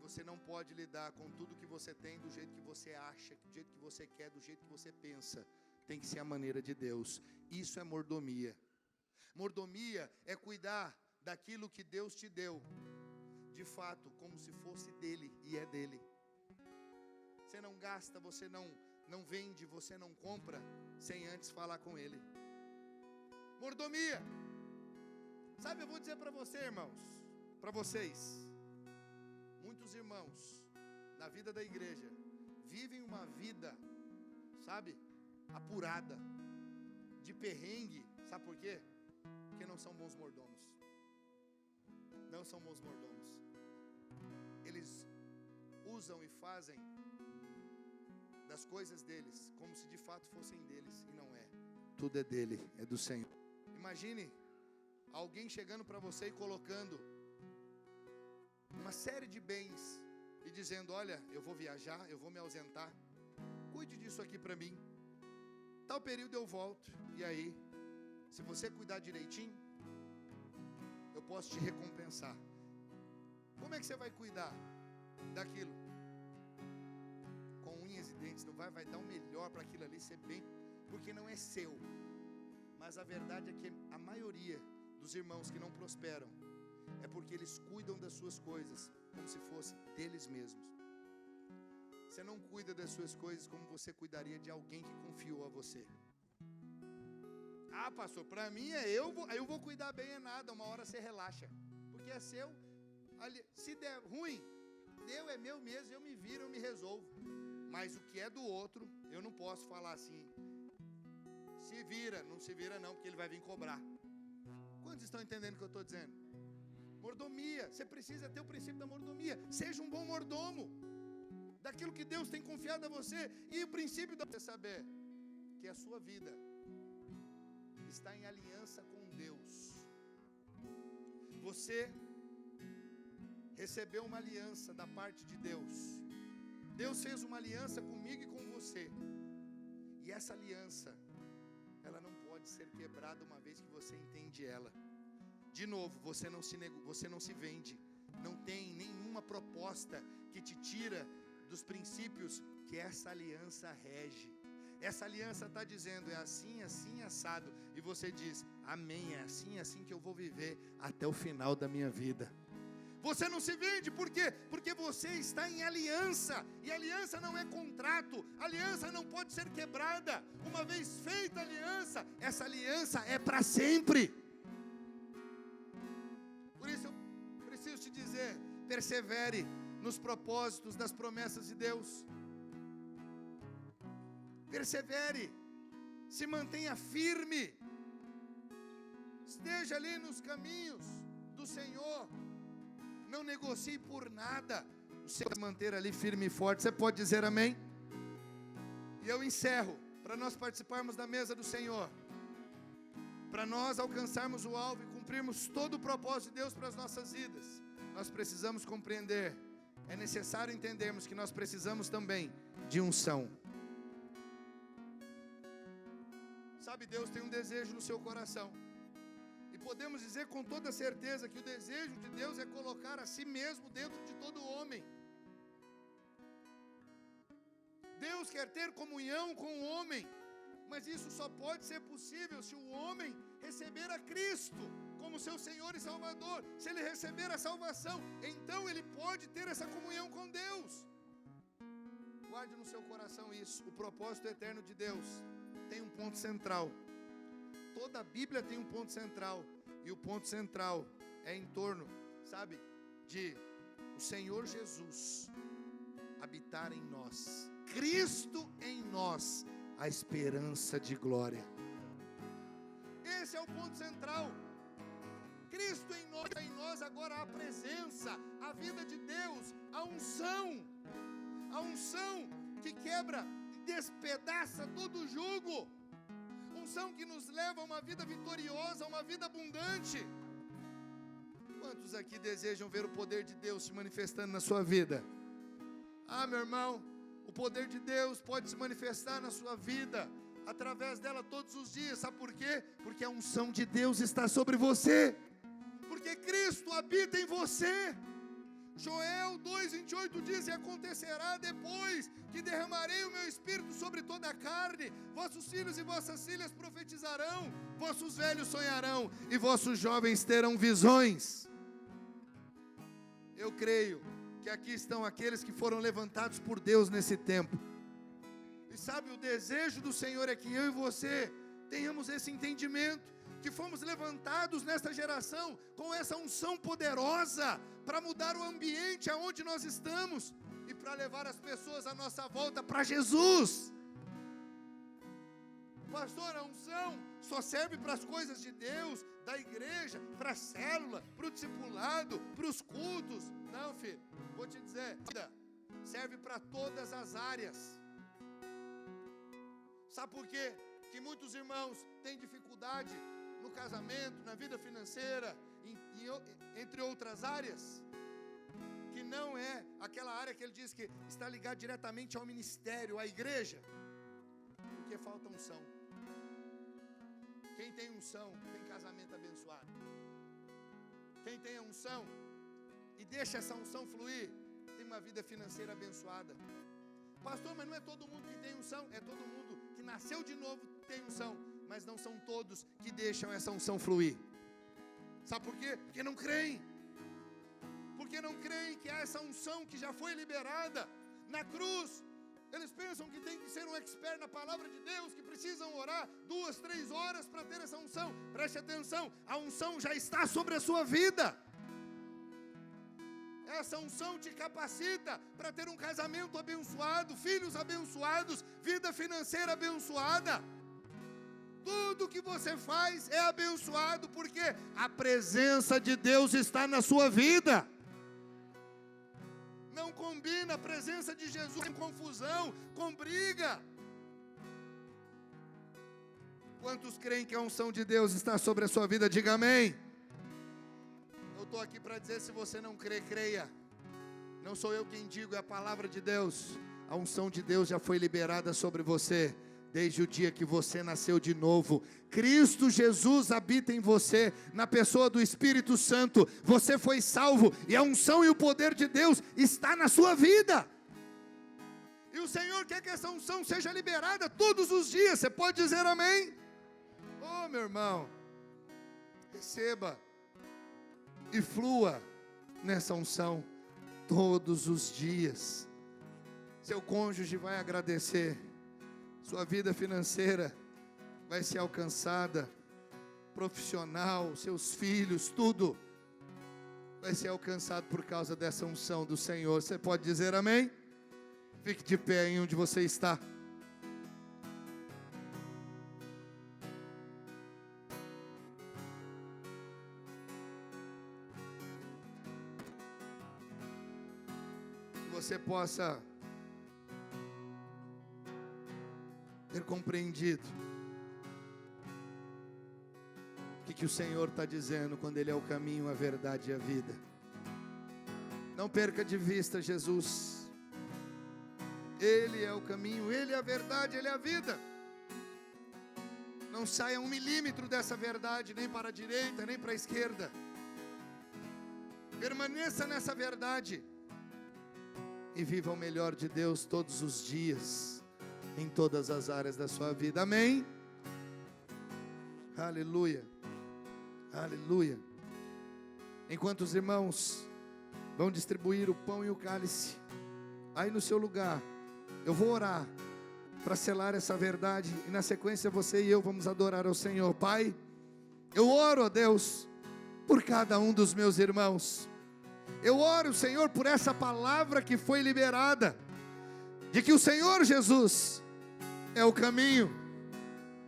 Você não pode lidar com tudo que você tem do jeito que você acha, do jeito que você quer, do jeito que você pensa. Tem que ser a maneira de Deus. Isso é mordomia. Mordomia é cuidar daquilo que Deus te deu, de fato, como se fosse dele, e é dele. Você não gasta, você não vende, você não compra, sem antes falar com ele. Mordomia. Sabe, eu vou dizer para você, irmãos, para vocês, muitos irmãos, na vida da igreja, vivem uma vida, sabe, apurada, de perrengue. Sabe por quê? Porque não são bons mordomos. Não são bons mordomos. Eles usam e fazem das coisas deles como se de fato fossem deles, e não é. Tudo é dele, é do Senhor. Imagine alguém chegando para você e colocando uma série de bens e dizendo: olha, eu vou viajar, eu vou me ausentar, cuide disso aqui para mim, tal período eu volto, e aí, se você cuidar direitinho, eu posso te recompensar. Como é que você vai cuidar daquilo? Com unhas e dentes, não vai dar o melhor para aquilo ali ser bem, porque não é seu. Mas a verdade é que a maioria dos irmãos que não prosperam é porque eles cuidam das suas coisas como se fosse deles mesmos. Você não cuida das suas coisas como você cuidaria de alguém que confiou a você. Ah, pastor, para mim eu vou cuidar bem, é nada, uma hora você relaxa, porque é seu. Ali, se der ruim, Deus é meu mesmo, eu me viro, eu me resolvo. Mas o que é do outro, eu não posso falar assim: Se vira, não se vira não, porque ele vai vir cobrar. Quantos estão entendendo o que eu estou dizendo? Mordomia, você precisa ter o princípio da mordomia. Seja um bom mordomo daquilo que Deus tem confiado a você. E o princípio da você saber que a sua vida está em aliança com Deus. Você recebeu uma aliança da parte de Deus. Deus fez uma aliança comigo e com você. E essa aliança, ela não pode ser quebrada uma vez que você entende ela. De novo, você não se vende. Não tem nenhuma proposta que te tira dos princípios que essa aliança rege. Essa aliança está dizendo, é assim, assim, assado. E você diz, amém, é assim, assim que eu vou viver até o final da minha vida. Você não se vende, por quê? Porque você está em aliança. E aliança não é contrato. Aliança não pode ser quebrada. Uma vez feita a aliança, essa aliança é para sempre. Por isso eu preciso te dizer, persevere nos propósitos das promessas de Deus. Persevere, se mantenha firme, esteja ali nos caminhos do Senhor, não negocie por nada, o Senhor vai manter ali firme e forte. Você pode dizer amém? E eu encerro, para nós participarmos da mesa do Senhor, para nós alcançarmos o alvo e cumprirmos todo o propósito de Deus para as nossas vidas, nós precisamos compreender, é necessário entendermos que nós precisamos também de unção. Sabe, Deus tem um desejo no seu coração. E podemos dizer com toda certeza que o desejo de Deus é colocar a si mesmo dentro de todo homem. Deus quer ter comunhão com o homem, mas isso só pode ser possível se o homem receber a Cristo como seu Senhor e Salvador. Se ele receber a salvação, então ele pode ter essa comunhão com Deus. Guarde no seu coração isso. O propósito eterno de Deus tem um ponto central. Toda a Bíblia tem um ponto central. E o ponto central é em torno, sabe, de o Senhor Jesus habitar em nós. Cristo em nós, a esperança de glória. Esse é o ponto central. Cristo em nós agora a presença, a vida de Deus, a unção que quebra, despedaça todo o jugo, unção que nos leva a uma vida vitoriosa, a uma vida abundante. Quantos aqui desejam ver o poder de Deus se manifestando na sua vida? Ah, meu irmão, o poder de Deus pode se manifestar na sua vida, através dela todos os dias. Sabe por quê? Porque a unção de Deus está sobre você, porque Cristo habita em você. Joel 2:28 diz, e acontecerá depois que derramarei o meu espírito sobre toda a carne, vossos filhos e vossas filhas profetizarão, vossos velhos sonharão, e vossos jovens terão visões. Eu creio que aqui estão aqueles que foram levantados por Deus nesse tempo. E sabe, o desejo do Senhor é que eu e você tenhamos esse entendimento, que fomos levantados nesta geração com essa unção poderosa para mudar o ambiente aonde nós estamos e para levar as pessoas à nossa volta para Jesus. Pastor, a unção só serve para as coisas de Deus, da igreja, para a célula, para o discipulado, para os cultos. Não, filho, vou te dizer, serve para todas as áreas. Sabe por quê? Que muitos irmãos têm dificuldade no casamento, na vida financeira, entre outras áreas, que não é aquela área que ele diz que está ligada diretamente ao ministério, à igreja, porque falta unção. Quem tem unção, tem casamento abençoado. Quem tem a unção e deixa essa unção fluir, tem uma vida financeira abençoada. Pastor, mas não é todo mundo que tem unção, é todo mundo que nasceu de novo tem unção, mas não são todos que deixam essa unção fluir. Sabe por quê? Porque não creem. Porque não creem que há essa unção que já foi liberada na cruz. Eles pensam que tem que ser um expert na palavra de Deus, que precisam orar 2, 3 horas para ter essa unção. Preste atenção, a unção já está sobre a sua vida. Essa unção te capacita para ter um casamento abençoado, filhos abençoados, vida financeira abençoada. Tudo que você faz é abençoado, porque a presença de Deus está na sua vida. Não combina a presença de Jesus com confusão, com briga. Quantos creem que a unção de Deus está sobre a sua vida? Diga amém. Eu estou aqui para dizer, se você não crê, creia. Não sou eu quem digo, é a palavra de Deus. A unção de Deus já foi liberada sobre você, desde o dia que você nasceu de novo. Cristo Jesus habita em você, na pessoa do Espírito Santo. Você foi salvo, e a unção e o poder de Deus está na sua vida. E o Senhor quer que essa unção seja liberada todos os dias. Você pode dizer amém? Oh, meu irmão, receba e flua nessa unção todos os dias. Seu cônjuge vai agradecer, sua vida financeira vai ser alcançada, profissional, seus filhos, tudo vai ser alcançado por causa dessa unção do Senhor. Você pode dizer amém? Fique de pé em onde você está. Você possa ter compreendido o que o Senhor está dizendo quando Ele é o caminho, a verdade e a vida. Não perca de vista Jesus. Ele é o caminho, Ele é a verdade, Ele é a vida. Não saia 1 milímetro dessa verdade, nem para a direita, nem para a esquerda. Permaneça nessa verdade e viva o melhor de Deus todos os dias, em todas as áreas da sua vida. Amém? Aleluia, aleluia. Enquanto os irmãos vão distribuir o pão e o cálice, aí no seu lugar, eu vou orar para selar essa verdade, e na sequência você e eu vamos adorar ao Senhor. Pai, eu oro a Deus por cada um dos meus irmãos. Eu oro, Senhor, por essa palavra que foi liberada, de que o Senhor Jesus é o caminho,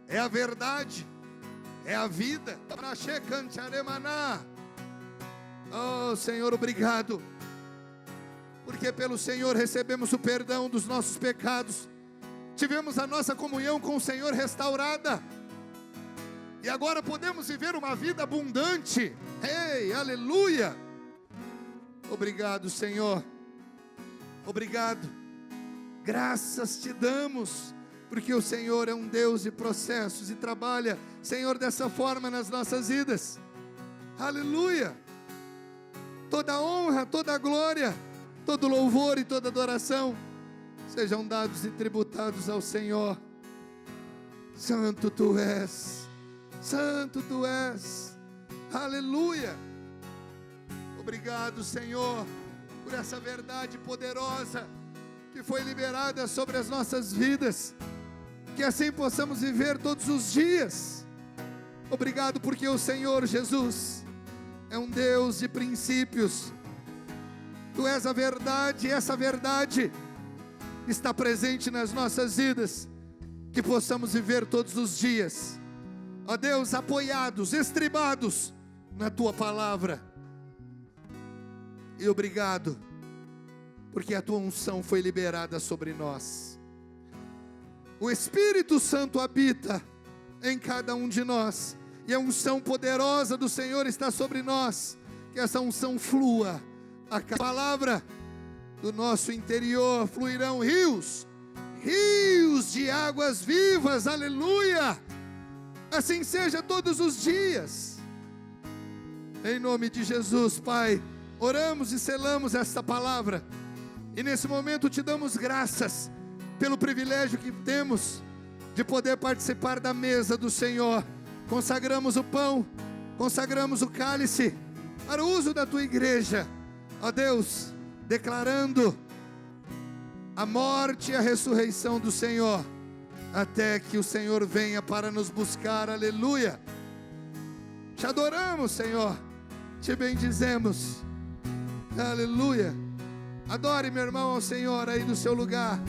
é a verdade, é a vida. Oh, Senhor, obrigado, porque pelo Senhor recebemos o perdão dos nossos pecados, tivemos a nossa comunhão com o Senhor restaurada, e agora podemos viver uma vida abundante. Ei, aleluia! Obrigado, Senhor, obrigado, graças te damos, porque o Senhor é um Deus de processos e trabalha, Senhor, dessa forma nas nossas vidas. Aleluia! Toda honra, toda glória, todo louvor e toda adoração sejam dados e tributados ao Senhor. Santo tu és, santo tu és. Aleluia! Obrigado, Senhor, por essa verdade poderosa que foi liberada sobre as nossas vidas, que assim possamos viver todos os dias. Obrigado porque o Senhor Jesus é um Deus de princípios. Tu és a verdade, e essa verdade está presente nas nossas vidas, que possamos viver todos os dias, ó Deus, apoiados, estribados na Tua palavra. E obrigado, porque a Tua unção foi liberada sobre nós. O Espírito Santo habita em cada um de nós, e a unção poderosa do Senhor está sobre nós. Que essa unção flua, a palavra do nosso interior fluirão rios de águas vivas, aleluia. Assim seja todos os dias, em nome de Jesus. Pai, oramos e selamos esta palavra, e nesse momento te damos graças pelo privilégio que temos de poder participar da mesa do Senhor. Consagramos o pão, consagramos o cálice para o uso da Tua igreja, ó Deus, declarando a morte e a ressurreição do Senhor, até que o Senhor venha para nos buscar, aleluia. Te adoramos, Senhor, te bendizemos, aleluia. Adore, meu irmão, ao Senhor aí no seu lugar.